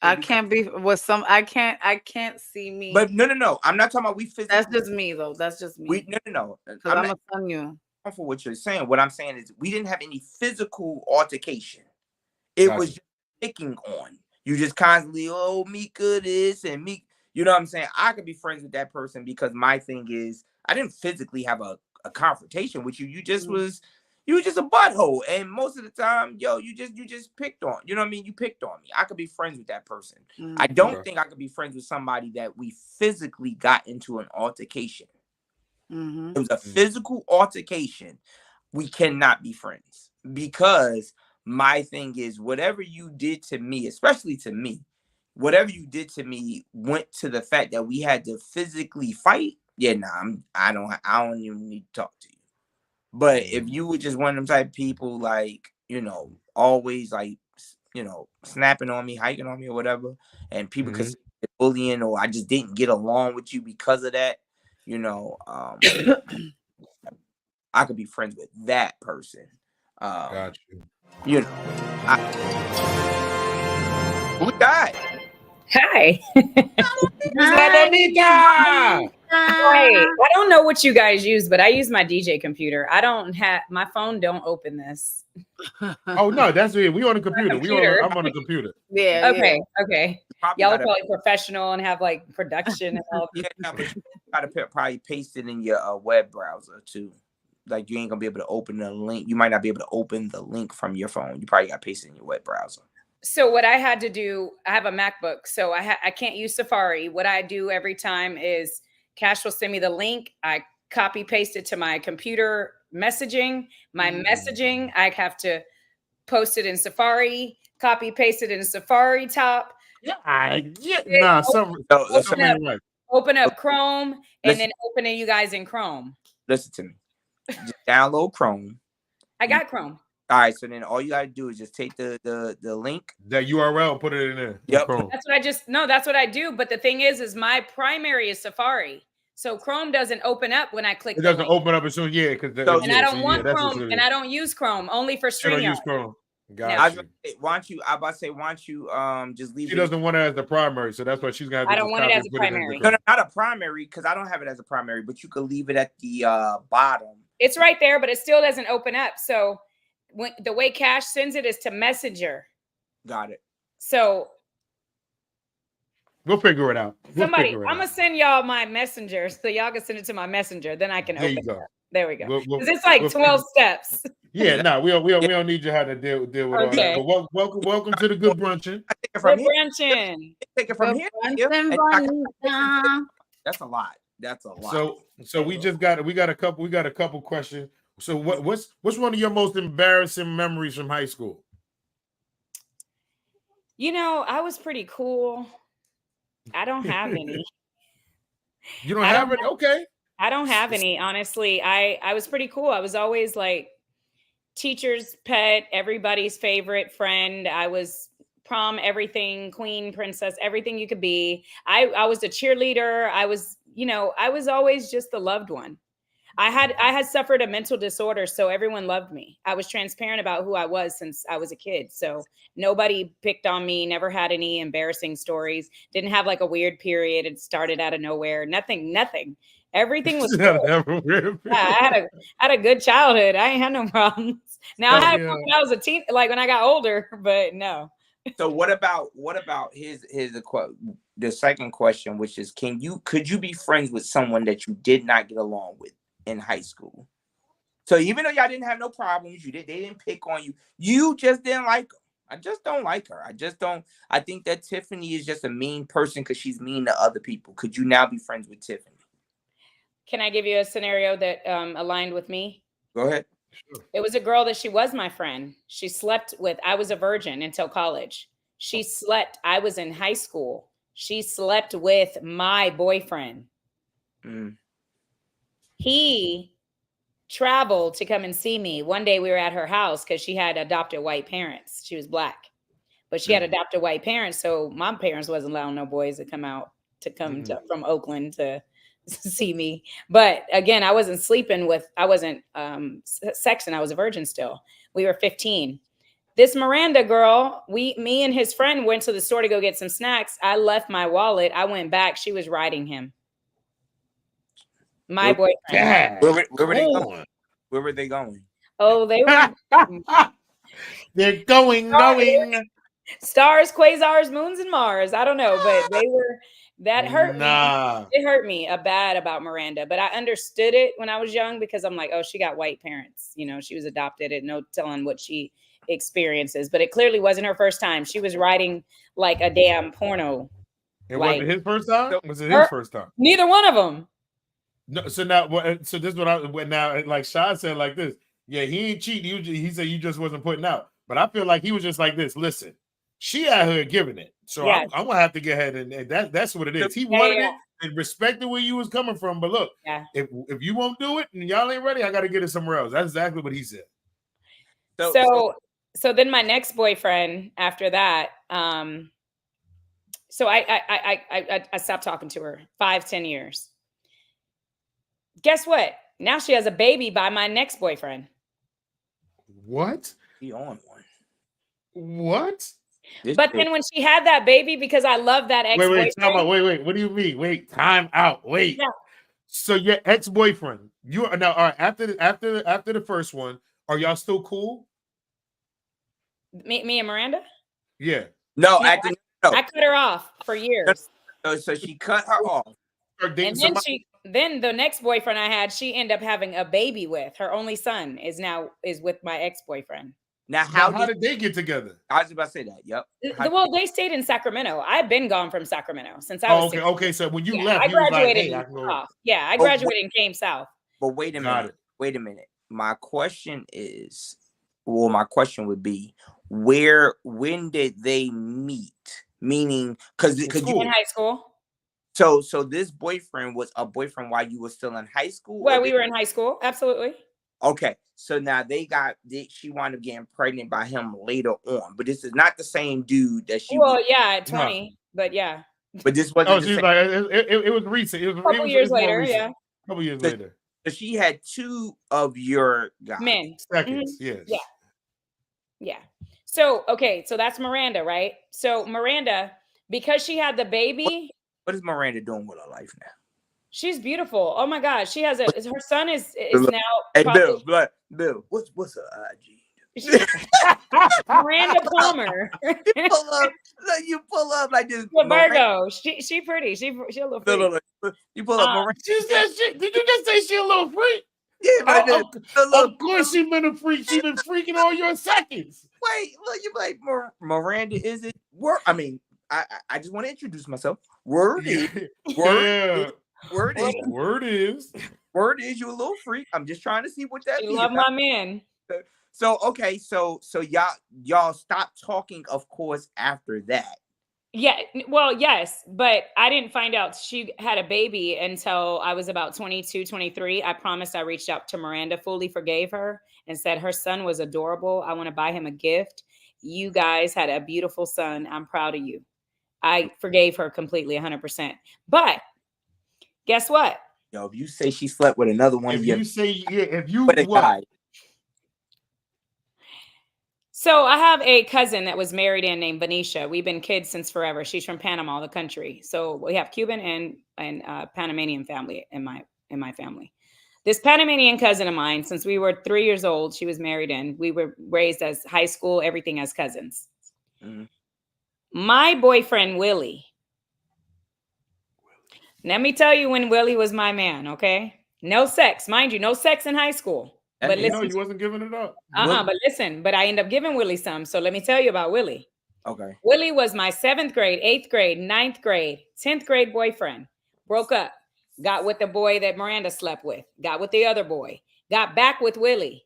I can't be with some. I can't see me. But no. I'm not talking about we physically. That's just me though. That's just me. No. Because I'm a son you. For what you're saying. What I'm saying is we didn't have any physical altercation. It was just picking on. You just constantly, Mika this and me. You know what I'm saying? I could be friends with that person because my thing is I didn't physically have a confrontation with you. You just was, You were just a butthole, and most of the time, yo, you just picked on. You know what I mean? You picked on me. I could be friends with that person. I don't think I could be friends with somebody that we physically got into an altercation. It was a physical altercation. We cannot be friends because my thing is whatever you did to me, especially to me, whatever you did to me went to the fact that we had to physically fight. Yeah, I don't even need to talk to you. But if you were just one of them type of people, like, you know, always like, you know, snapping on me, hiking on me or whatever, and people could say bullying, or I just didn't get along with you because of that, you know, I could be friends with that person. Got you. You know, who died? Hi. Hi. I don't know what you guys use, but I use my DJ computer. I don't have my phone. Don't open this. Oh no, that's it. We on the computer. I'm on the computer. Yeah. Okay. Yeah. Okay. Y'all are probably professional and have like production and all. Yeah, but you gotta probably paste it in your web browser too. Like you ain't gonna be able to open the link. You might not be able to open the link from your phone. You probably got to paste it in your web browser. So what I had to do, I have a MacBook, so I can't use Safari. What I do every time is Cash will send me the link. I copy paste it to my computer messaging. My messaging, I have to post it in Safari, copy paste it in Safari top. Open up Chrome and then open it you guys in Chrome. Listen to me. Just download Chrome. I got Chrome. All right, so then all you gotta do is just take the link, that URL, put it in there. Yep. That's what I do. But the thing is my primary is Safari. So Chrome doesn't open up when I click. It doesn't open up as soon, because I don't want Chrome, and I don't use Chrome, only for StreamYard. I don't use Chrome. Why don't you just leave? She doesn't want it as the primary, so that's why she's gonna have to. I don't want it as a primary. No, not a primary, because I don't have it as a primary, but you could leave it at the bottom. It's right there, but it still doesn't open up. So the way Cash sends it is to Messenger. Got it. So we'll figure it out. I'm gonna send y'all my Messenger, so y'all can send it to my Messenger. Then I can open it up. There we go. Because it's like 12 steps. Yeah, we don't need you how to deal with all that. But welcome to the Good Brunchin. Take it from here. Take it from here. That's a lot. That's a lot. So we got a couple questions. So what's one of your most embarrassing memories from high school? You know, I was pretty cool. I don't have any. You don't have any? Okay. I don't have any, honestly. I was pretty cool. I was always like teacher's pet, everybody's favorite friend. I was prom, everything, queen, princess, everything you could be. I was a cheerleader. I was always just the loved one. I had suffered a mental disorder, so everyone loved me. I was transparent about who I was since I was a kid. So nobody picked on me, never had any embarrassing stories, didn't have like a weird period. It started out of nowhere. Nothing. Everything was cool. I had a good childhood. I ain't had no problems. Now I had when I was a teen, like when I got older, but no. So what about the second question, which is could you be friends with someone that you did not get along with in high school? So even though y'all didn't have no problems, they didn't pick on you. You just didn't like her. I just don't like her. I think that Tiffany is just a mean person because she's mean to other people. Could you now be friends with Tiffany? Can I give you a scenario that aligned with me? Go ahead. Sure. It was a girl that she was my friend. She slept with. I was a virgin until college. I was in high school. She slept with my boyfriend. He traveled to come and see me. One day we were at her house because she had adopted white parents. She was black, but she had adopted white parents. So my parents wasn't allowing no boys to come from Oakland to see me. But again, I wasn't sexing. I was a virgin still. We were 15. This Miranda girl, me and his friend went to the store to go get some snacks. I left my wallet. I went back. She was riding him. My boyfriend. Yeah. Where were they going? Where were they going? Oh, they were. They're going. Stars, quasars, moons, and Mars. I don't know, but they were. That hurt Nah. me. It hurt me bad about Miranda, but I understood it when I was young because I'm like, oh, she got white parents. You know, she was adopted and no telling what she experiences. But it clearly wasn't her first time. She was writing like a damn porno. It like, wasn't his first time? Was it his first time? Neither one of them. No, so now, so this is what now, like Sean said, like this. Yeah, he ain't cheating. He said you just wasn't putting out. But I feel like he was just like this. Listen, she out here giving it, so Yes. I'm gonna have to get ahead, and that's what it is. He wanted it and respected where you was coming from. But look, if you won't do it and y'all ain't ready, I got to get it somewhere else. That's exactly what he said. So then my next boyfriend after that, so I stopped talking to her 5-10 years. Guess what? Now she has a baby by my next boyfriend. What? He on one. What? But then when she had that baby, because I love that ex-boyfriend. Wait. What do you mean? Wait, time out. Wait. Yeah. So your ex-boyfriend, you are now all right, after the first one, are y'all still cool? Me and Miranda? Yeah. No, I cut her off for years. So she cut her off. And then the next boyfriend I had, she ended up having a baby with. Her only son is with my ex-boyfriend. Now, how did they get together? I was about to say that. Yep. Well, they stayed in Sacramento. I've been gone from Sacramento since I was. Okay. So when you left, I graduated. I I graduated and came south. But wait a minute. Wait a minute. My question would be, when did they meet? Meaning, because you in high school. So this boyfriend was a boyfriend while you were still in high school? Well, we were in high school. Absolutely. Okay. So now she wound up getting pregnant by him later on. But this is not the same dude that she at 20. No. But yeah. But this wasn't it was recent. It was a couple years later, yeah. A couple years later. So she had two of your guys. Men. Seconds, yes. Yeah. Yeah. So, okay. So that's Miranda, right? So Miranda, because she had the baby. What is Miranda doing with her life now? She's beautiful. Oh my God. She has her son is now. Hey, Bill, what's her IG? Miranda Palmer. You pull up like this. Virgo. She pretty. She a little freak. No. You pull up Miranda. Did you just say she a little freak? Yeah, of course she been a freak. She been freaking all your seconds. Wait, look, you like Miranda? Is it work? I mean, I just want to introduce myself. Word is you a little freak. I'm just trying to see what that means. You love my man. So okay, so y'all stopped talking, of course, after that. Yeah, well, yes, but I didn't find out she had a baby until I was about 22, 23. I promised I reached out to Miranda, fully forgave her, and said her son was adorable. I want to buy him a gift. You guys had a beautiful son. I'm proud of you. I forgave her completely, 100%. But guess what? Yo, if you say she slept with another one, So I have a cousin that was married in named Venetia. We've been kids since forever. She's from Panama, the country. So we have Cuban and Panamanian family in my family. This Panamanian cousin of mine, since we were 3 years old, she was married in. We were raised as high school, everything as cousins. Mm-hmm. My boyfriend, Willie. Let me tell you when Willie was my man, okay? No sex. Mind you, no sex in high school. But listen, you wasn't giving it up. But I ended up giving Willie some. So let me tell you about Willie. Okay. Willie was my 7th grade, 8th grade, 9th grade, 10th grade boyfriend. Broke up. Got with the boy that Miranda slept with. Got with the other boy. Got back with Willie.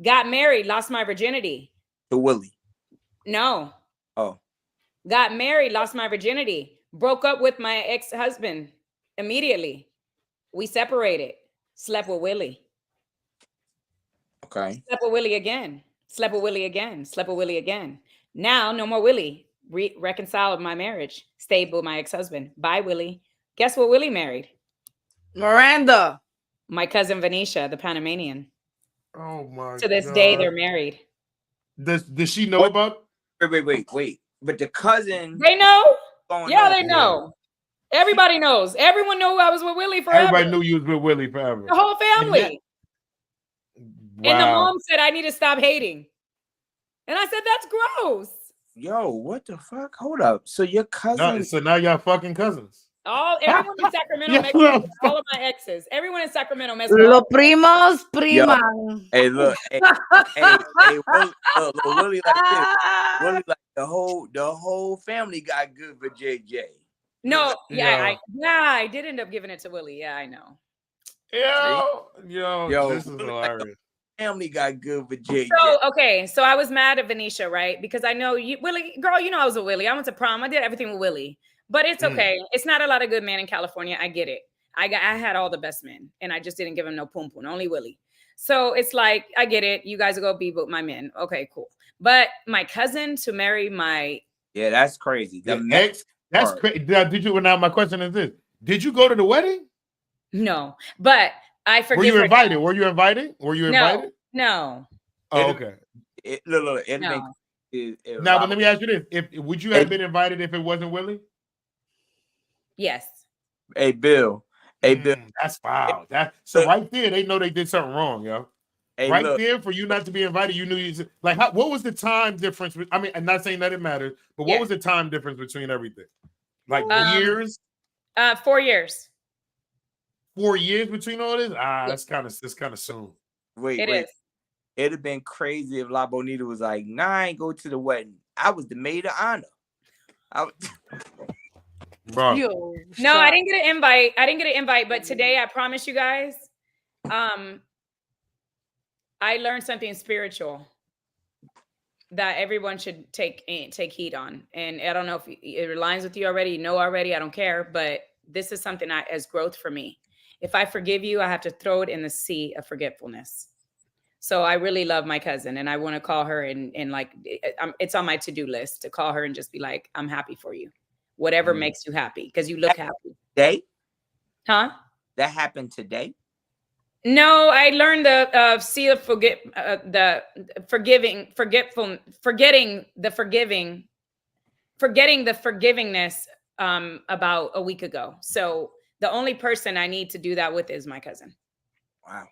Got married. Lost my virginity. To Willie? No. Oh. Got married. Lost my virginity. Broke up with my ex-husband immediately. We separated. Slept with Willie. Okay. Slept with Willie again. Slept with Willie again. Slept with Willie again. Now, no more Willie. Reconciled my marriage. Stayed with my ex-husband. Bye, Willie. Guess what Willie married? Miranda. My cousin Venetia, the Panamanian. Oh my God. To this day, they're married. Does she know about? Wait. But the cousin. They know. Yeah, they know. Everybody knows. Everyone knew I was with Willie forever. Everybody knew you was with Willie forever. The whole family. Wow. And the mom said, I need to stop hating. And I said, that's gross. Yo, what the fuck? Hold up. So your cousin? So now y'all fucking cousins. Everyone in Sacramento Yeah, messes with all of my exes. Everyone in Sacramento messes with Los primos priman. Hey, look, look, Willie like this. Willie like the whole family got good for JJ. No, Yeah. I did end up giving it to Willie. Yeah, I know. Yo, this is hilarious. Family got good for JJ. So I was mad at Venetia, right? Because I know you, Willie, girl, you know I was with Willie. I went to prom. I did everything with Willie. But it's okay. It's not a lot of good men in California. I get it. I had all the best men, and I just didn't give him no pum pum, only Willie. So it's like, I get it. You guys will go be with my men. Okay, cool. But my cousin to marry my that's crazy. That's crazy. Did you? Now my question is this: did you go to the wedding? No, but I forgive. Were you invited? Were you invited? No. Oh, okay. Look. Now, but let me ask you this: would you have been invited if it wasn't Willie? Yes. Hey, Bill. That's wow. So right there, they know they did something wrong, yo. Hey, right there, for you not to be invited, you knew you like. What was the time difference? I mean, I'm not saying that it matters, but what was the time difference between everything? Like years? 4 years. 4 years between all this? That's kind of soon. Wait. It'd have been crazy if La Bonita was like, "Nah, I ain't go to the wedding. I was the maid of honor." Bro. No, I didn't get an invite. But today, I promise you guys, I learned something spiritual that everyone should take heed on. And I don't know if it aligns with you already. You know already. I don't care. But this is something as growth for me. If I forgive you, I have to throw it in the sea of forgetfulness. So I really love my cousin, and I want to call her and like it's on my to-do list to call her and just be like, I'm happy for you. Whatever makes you happy, because you look happy. Today? Huh? That happened today? No, I learned the forgetting the forgivingness about a week ago. So the only person I need to do that with is my cousin. Wow.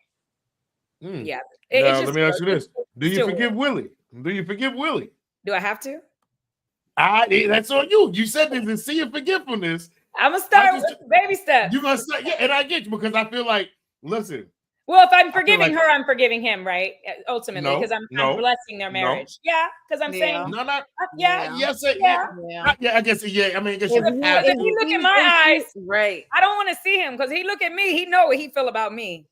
Yeah. Now, let me ask you this: do you forgive Willie? Do you forgive Willie? Do I have to? That's on you. You said there's a sea of forgetfulness. I'm gonna start with baby steps. You're gonna say, yeah, and I get you, because I feel like, listen. Well, if I'm forgiving her, I'm forgiving him, right? Ultimately, because I'm blessing their marriage. Yeah, because I'm saying I guess, yeah. I mean, I guess if you look in my eyes, right? I don't want to see him, because he look at me, he know what he feel about me.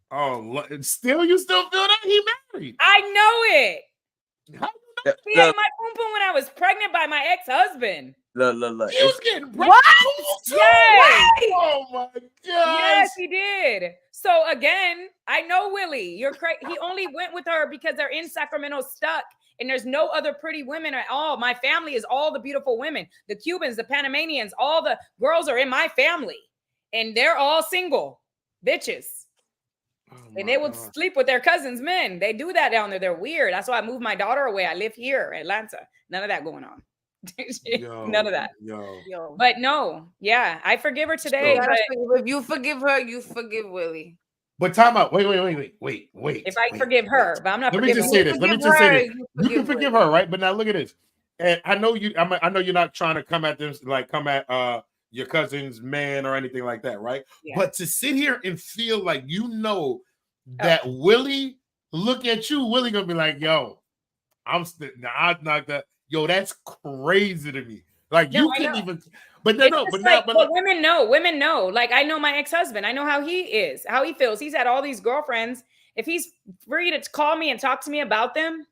Oh, you still feel that he married? I know it. How He ate my pum pum when I was pregnant by my ex-husband. Look. He was getting pregnant. What? Yes. Oh my God. Yes, he did. So again, I know Willie. You're crazy. He only went with her because they're in Sacramento stuck, and there's no other pretty women at all. My family is all the beautiful women. The Cubans, the Panamanians, all the girls are in my family, and they're all single bitches. And they would sleep with their cousins' men. They do that down there. They're weird. That's why I moved my daughter away. I live here, Atlanta. None of that going on. None of that. Yo. But no, I forgive her today. If you forgive her, you forgive Willie. But time out. Wait. If I forgive her, but I'm not. Let me just say this. You can forgive her, right? But now look at this. And I know you. I know you're not trying to come at this your cousin's man or anything like that, right? Yeah. But to sit here and feel like that Willie look at you, Willie gonna be like, "Yo, I'm not that." Yo, that's crazy to me. Like you couldn't even. But women know. Women know. Like I know my ex-husband. I know how he is, how he feels. He's had all these girlfriends. If he's free to call me and talk to me about them,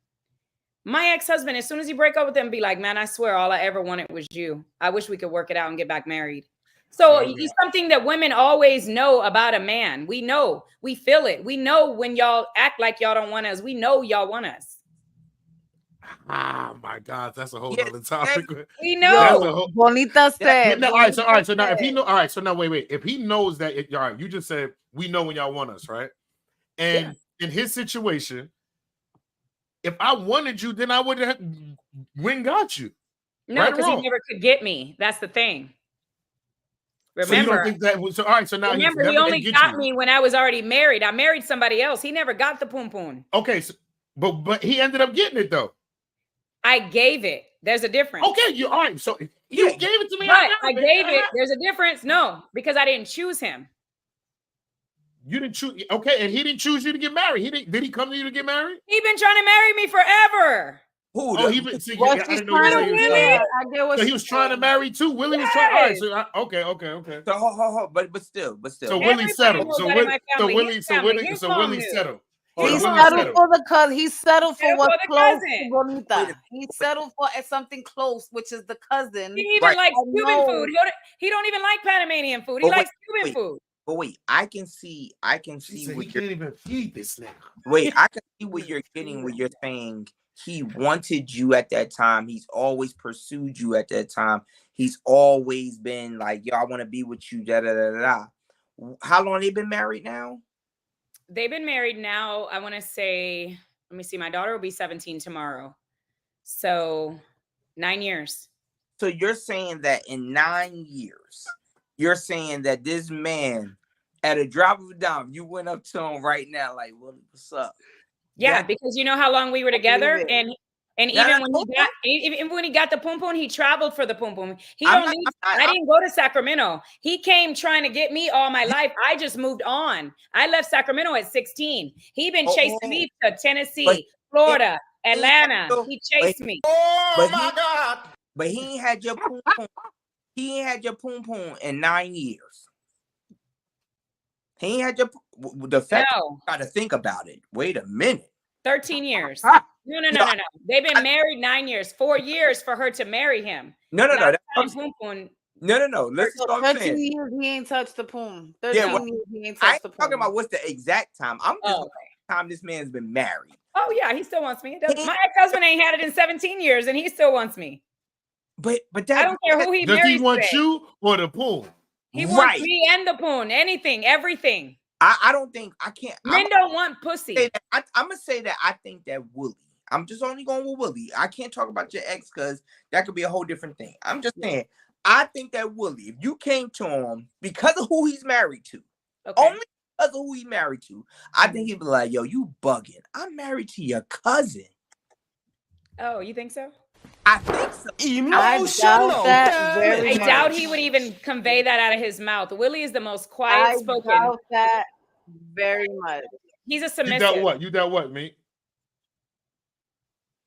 my ex-husband, as soon as he break up with them, be like, man, I swear all I ever wanted was you. I wish we could work it out and get back married. So it's something that women always know about a man. We know. We feel it. We know when y'all act like y'all don't want us. We know y'all want us. Oh my God, that's a whole other topic. We know. Bonita said. All right. So now if he know, all right. So now wait. If he knows that, all right, you just said we know when y'all want us, right? And in his situation, if I wanted you, then I would have went got you. No, because he never could get me. That's the thing. Remember? So you don't think that was so? All right. So now remember, he only got me when I was already married. I married somebody else. He never got the pum pum. Okay, so, but he ended up getting it though. I gave it. There's a difference. Okay, you all right. So you gave it to me. But I gave it. There's a difference. No, because I didn't choose him. You didn't choose. Okay, and he didn't choose you to get married. He didn't. Did he come to you to get married? He been trying to marry me forever. Oh, he been. See, Well, I she's didn't know he trying was. to Willie? I get what So he she's was trying to saying. marry too. Willie was trying. All right. Yes. So okay. So hold, but still. So Willie Everybody settled. knows So that in my Willie. family. His mom Willie knew. settled. He So Willie settled for the cousin. He settled for Settled what's for the close cousin. to Bonita. He settled for something close, which is the cousin. He even Right. likes I Cuban know. food. He don't even like Panamanian food. He But likes Cuban food. But wait, I can see She said what he you're. can't even feed this nigga. Wait, I can see what you're getting. What you're saying. He wanted you at that time. He's always pursued you at that time. He's always been like, yo, I want to be with you. Da da da da. Da. How long they been married now? They've been married now. I want to say, let me see. My daughter will be 17 tomorrow. So 9 years. So you're saying that in 9 years, you're saying that this man, at a drop of a dime, you went up to him right now, like, well, what's up? Yeah, That- because you know how long we were together, it. and Yeah, even when he got the pum pum, he traveled for the pum pum. I'm I didn't go to Sacramento. He came trying to get me all my life. I just moved on. I left Sacramento at 16. He been chasing me to Tennessee, Florida, Atlanta. He chased me. Oh my God! But he ain't had your pum pum. He ain't had your pum pum in 9 years. He ain't had your the fact. No. Got to think about it. Wait a minute. 13 years. Huh? No. They've been married 9 years. 4 years for her to marry him. No. Last That's time what I'm- Pum Pum- No. Listen to what I'm 13 saying. years he ain't touched the poom. 13 Yeah, well, years he ain't I touched ain't the poom. talking about what's the exact time. I'm just Oh, the time this man's been married. Oh yeah, he still wants me. My ex-husband ain't had it in 17 years, and he still wants me. But I that don't care who he Does marries. he want today. you or the pool? He wants Right. me and the poon, anything, everything. I don't think I can't. Men don't want pussy. I'm gonna say that I think that Willie. I'm just only going with Willie. I can't talk about your ex because that could be a whole different thing. I'm just saying. I think that Willie, if you came to him because of who he's married to, only because of who he's married to, I think he'd be like, "Yo, you bugging? I'm married to your cousin." Oh, you think so? I think so. I doubt that very I much. doubt he would even convey that out of his mouth. Willie is the most I quiet spoken. doubt that very much. He's a You submissive. doubt what? You doubt what, me?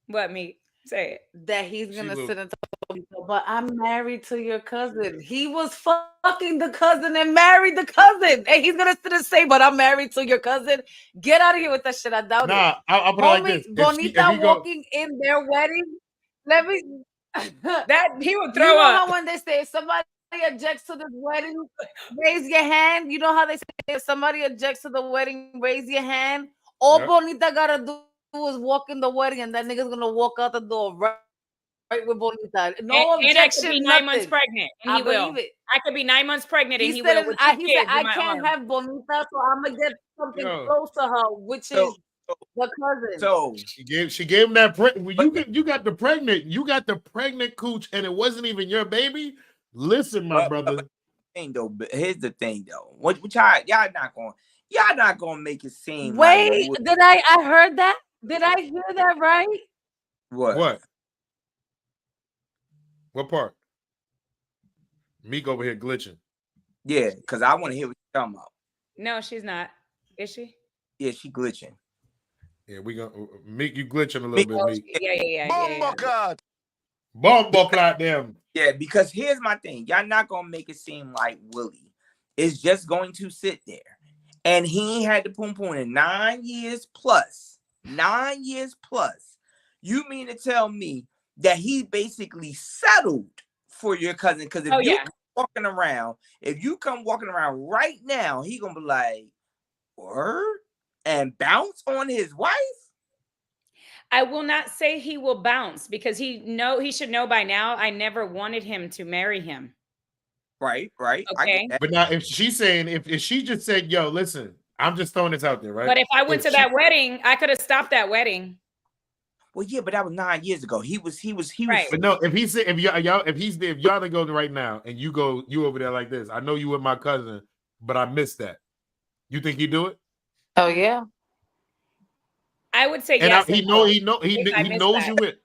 What, me? Say it. That he's gonna will. sit and talk, but I'm married to your cousin. He was fucking the cousin and married the cousin, and he's gonna sit and say, "But I'm married to your cousin." Get out of here with that shit. I doubt it. Nah, I'll put it like this. Homie, Bonita walking in their wedding. Let me. That he would You throw know up. how when they say if somebody objects to this wedding, raise your hand. You know how they say if somebody objects to the wedding, raise your hand. All Yep. Bonita gotta do is walk in the wedding, and that nigga's gonna walk out the door right with Bonita. No And I could objection, be 9 nothing. months pregnant, and I he will. believe it. I could be 9 months pregnant, and He he said, will. With he two said, kids I in my can't arms. have Bonita, so I'm gonna get something Yo. close to her, which is the cousin. So She gave him that. You got the pregnant cooch, and it wasn't even your baby. Listen, my brother. Here's the thing though. What y'all not gonna make it seem Wait, like did I heard that? Did I hear that right? what? What part? Meek over here glitching. Yeah, because I want to hear what you're talking about. No, she's not. Is she? Yeah, she glitching. Yeah, we gonna Meek, you glitching a little bit, Meek. Yeah. Bumbo clock them. Yeah, because here's my thing. Y'all not gonna make it seem like Willie is just going to sit there. And he ain't had the poom poom in 9 years plus. 9 years plus. You mean to tell me that he basically settled for your cousin? Because if you come walking around right now, he gonna be like, word? And bounce on his wife? I will not say he will bounce because he should know by now. I never wanted him to marry him. Right. Okay. I get that. But now, if she's saying, if she just said, "Yo, listen, I'm just throwing this out there," right? But if I went to that wedding, I could have stopped that wedding. Well, yeah, but that was 9 years ago. He was. Right. But no, if he said, if y'all to go right now, and you over there like this, I know you with my cousin, but I missed that. You think he do it? Oh yeah. I would say And yes. he knows you with.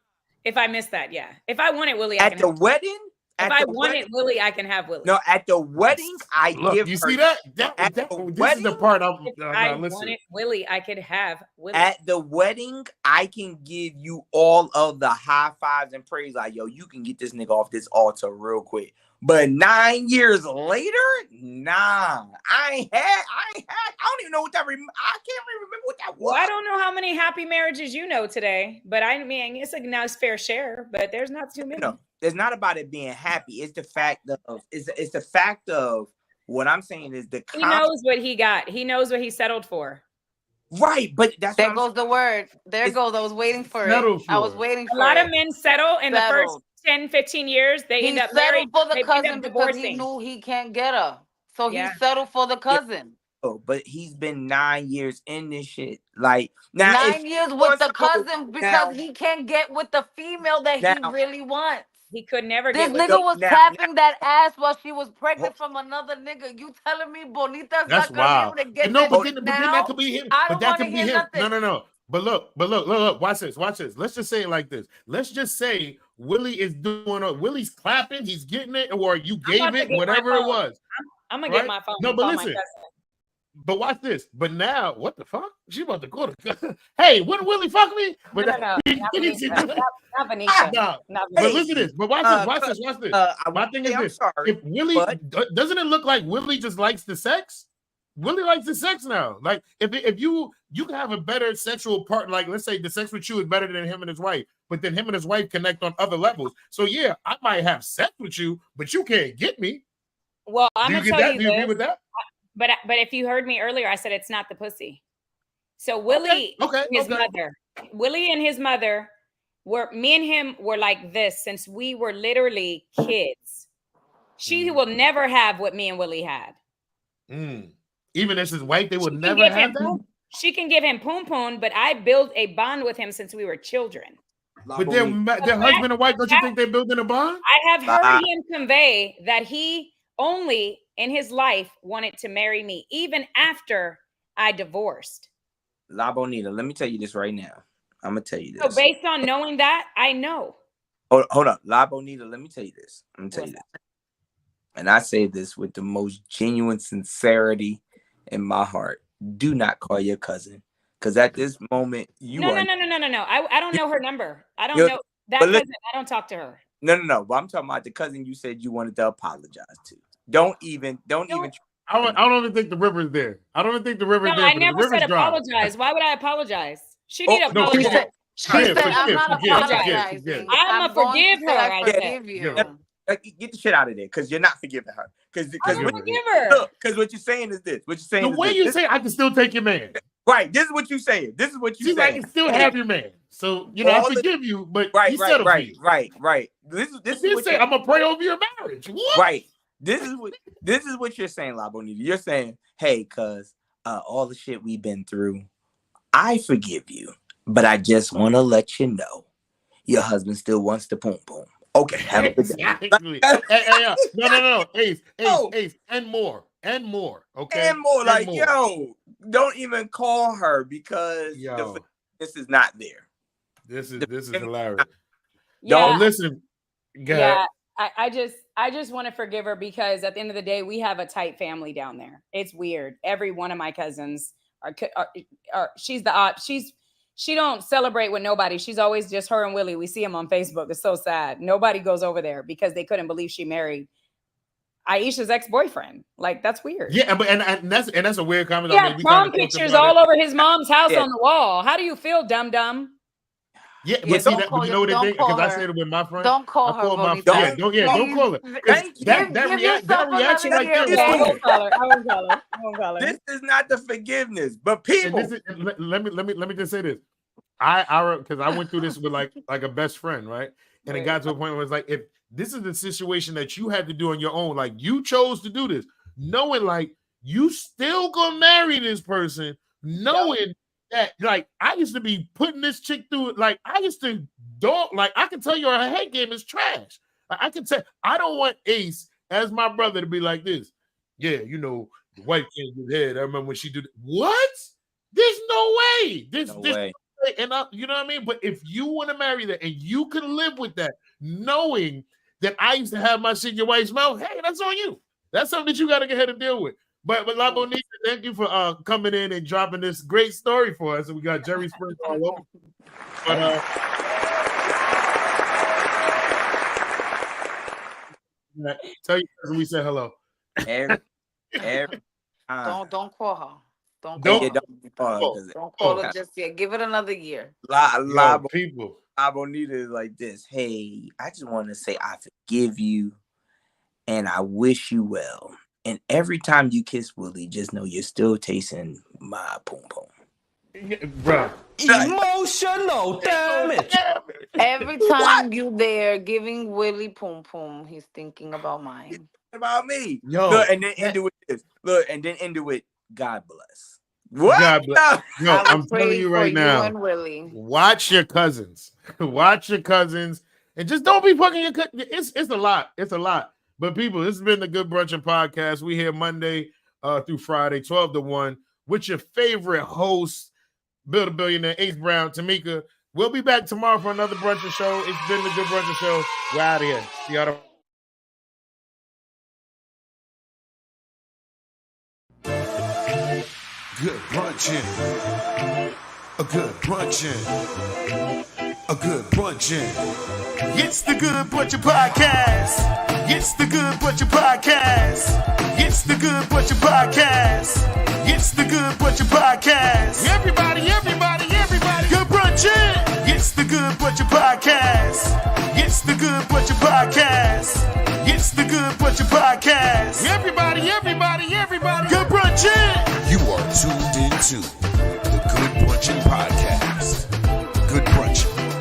If I missed that, yeah. If I wanted Willie, I At can the have wedding. If I wanted Willie, I can have Willie. No, at the wedding, I give. You her, see that? This is the part I'm. If I wanted Willie, I could have Willie. At the wedding, I can give you all of the high fives and praise. Like, yo, you can get this nigga off this altar real quick. But 9 years later, nah, I don't even know what that. I can't even remember what that was. Well, I don't know how many happy marriages you know today, but I mean, it's a nice fair share. But there's not too many. No, it's not about it being happy. It's the fact of it's the fact of what I'm saying is he knows what he got. He knows what he settled for. Right, but that's there goes the word. There goes. I was waiting for it. I was waiting for it. A lot of men settle in the first 10, 15 years. They end up married for the cousin because he knew he can't get her. So he settled for the cousin. Oh, but he's been 9 years in this shit. Like now, 9 years with the cousin because he can't get with the female that he really wants. He could never this get with nigga was tapping that ass while she was pregnant from another nigga. You telling me Bonita's that's not gonna be able to get but then that could be him. But that could be him. No. But look. Watch this. Let's just say it like this. Let's just say Willie is doing it. Willie's clapping. He's getting it, or you gave it, whatever it was. I'm gonna get my phone. No, but listen. But watch this. But now, what the fuck? She about to go to. Hey, wouldn't Willie fuck me? But no. Not Venetia. But listen to this. But watch this. My thing is this: if Willie doesn't it look like Willie just likes the sex? Willie likes the sex now. Like if you can have a better sexual part, like let's say the sex with you is better than him and his wife, but then him and his wife connect on other levels. So yeah, I might have sex with you, but you can't get me. Well, I'm gonna tell you Do you agree with that? But if you heard me earlier, I said it's not the pussy. So Willie, Willie and his mother were me and him were like this since we were literally kids. She will never have what me and Willie had. Even as his wife, they would never have that. She can give him poom poom, but I built a bond with him since we were children. But their husband and wife, don't you think they're building a bond? I have heard him convey that he only in his life wanted to marry me, even after I divorced. La Bonita, let me tell you this right now. I'm gonna tell you this. So based on knowing that, I know. Hold up, La Bonita, let me tell you this. I'm gonna tell you this. And I say this with the most genuine sincerity in my heart. Do not call your cousin. Because at this moment, No. I don't know her number. I don't know that cousin. I don't talk to her. No. But I'm talking about the cousin you said you wanted to apologize to. Don't even. I don't even think the river's there. I don't even think the river's there. I never said apologize. Why would I apologize? She need to apologize. She said, I'm not apologizing. I'm gonna forgive her. I forgive you. Get the shit out of there because you're not forgiving her. Because what you're saying is this. What you're saying the way you say I can still take your man. Right. This is what you're saying. This is what you're saying. I can still have your man. So I forgive you, but right. This is what I'm gonna pray over your marriage. What? Right. This is what you're saying, La Bonita. You're saying, hey, cuz all the shit we've been through, I forgive you, but I just want to let you know your husband still wants to poom poom. Okay, have a good day. Exactly. No. Ace, and more. Okay, and more. Like, yo, don't even call her because this is not there. This is hilarious. Yeah. Listen. Yeah, I just want to forgive her because at the end of the day, we have a tight family down there. It's weird. Every one of my cousins are she's the odd. She don't celebrate with nobody. She's always just her and Willie. We see him on Facebook. It's so sad. Nobody goes over there because they couldn't believe she married Aisha's ex-boyfriend. Like, that's weird. Yeah, but and that's a weird comment. Yeah, prom pictures all over his mom's house on the wall. How do you feel, dum-dum? Yeah, but see that, you know what they think? Because I said it with my friend. Don't call her. Don't call her. That reaction right there. I won't call her. This is not the forgiveness, but people. Let me just say this. Because I went through this with like a best friend, right? And it got to a point where it's like, if this is the situation that you had to do on your own, like you chose to do this, knowing like you still gonna marry this person, knowing that like I used to be putting this chick through it, like I used to I can tell you her head game is trash. Like, I can tell I don't want Ace as my brother to be like this. Yeah, you know, the wife can't get head. I remember when she did what? There's no way. This and you know what I mean? But if you want to marry that and you can live with that, knowing that I used to have my shit in your wife's mouth, hey, that's on you. That's something that you got to get ahead and deal with. But La Bonita, thank you for coming in and dropping this great story for us. And we got Jerry Springs all over. But tell you we said hello. Every time. Don't call her. Don't call her just yet. Give it another year. People. La Bonita is like this. Hey, I just want to say I forgive you and I wish you well. And every time you kiss Willie, just know you're still tasting my poom poom. Bro. Emotional damage. Every time you there giving Willie poom poom, he's thinking about mine. About me. Yo. Look, and then end it with this. Look, and then end it with God bless. What? God bless. No, I'm telling you right now. You and Willie. Watch your cousins. Watch your cousins. And just don't be fucking your cousins. It's a lot. It's a lot. But people, this has been the Good Brunchin Podcast. We here Monday through Friday, 12 to 1, with your favorite host, Bill the Billionaire, Ace Brown, Tamika. We'll be back tomorrow for another Brunchin show. It's been the Good Brunchin Show. We're out of here. See y'all tomorrow. Good brunchin'. A good brunchin'. A good brunchin'. It's the Good Brunchin Podcast. It's the Good Brunchin Podcast. It's the Good Brunchin Podcast. It's the Good Brunchin Podcast. Everybody. Good Brunchin. It's the Good Brunchin Podcast. It's the Good Brunchin Podcast. It's the Good Brunchin Podcast. Everybody. Good Brunchin. You are tuned into the Good Brunchin Podcast.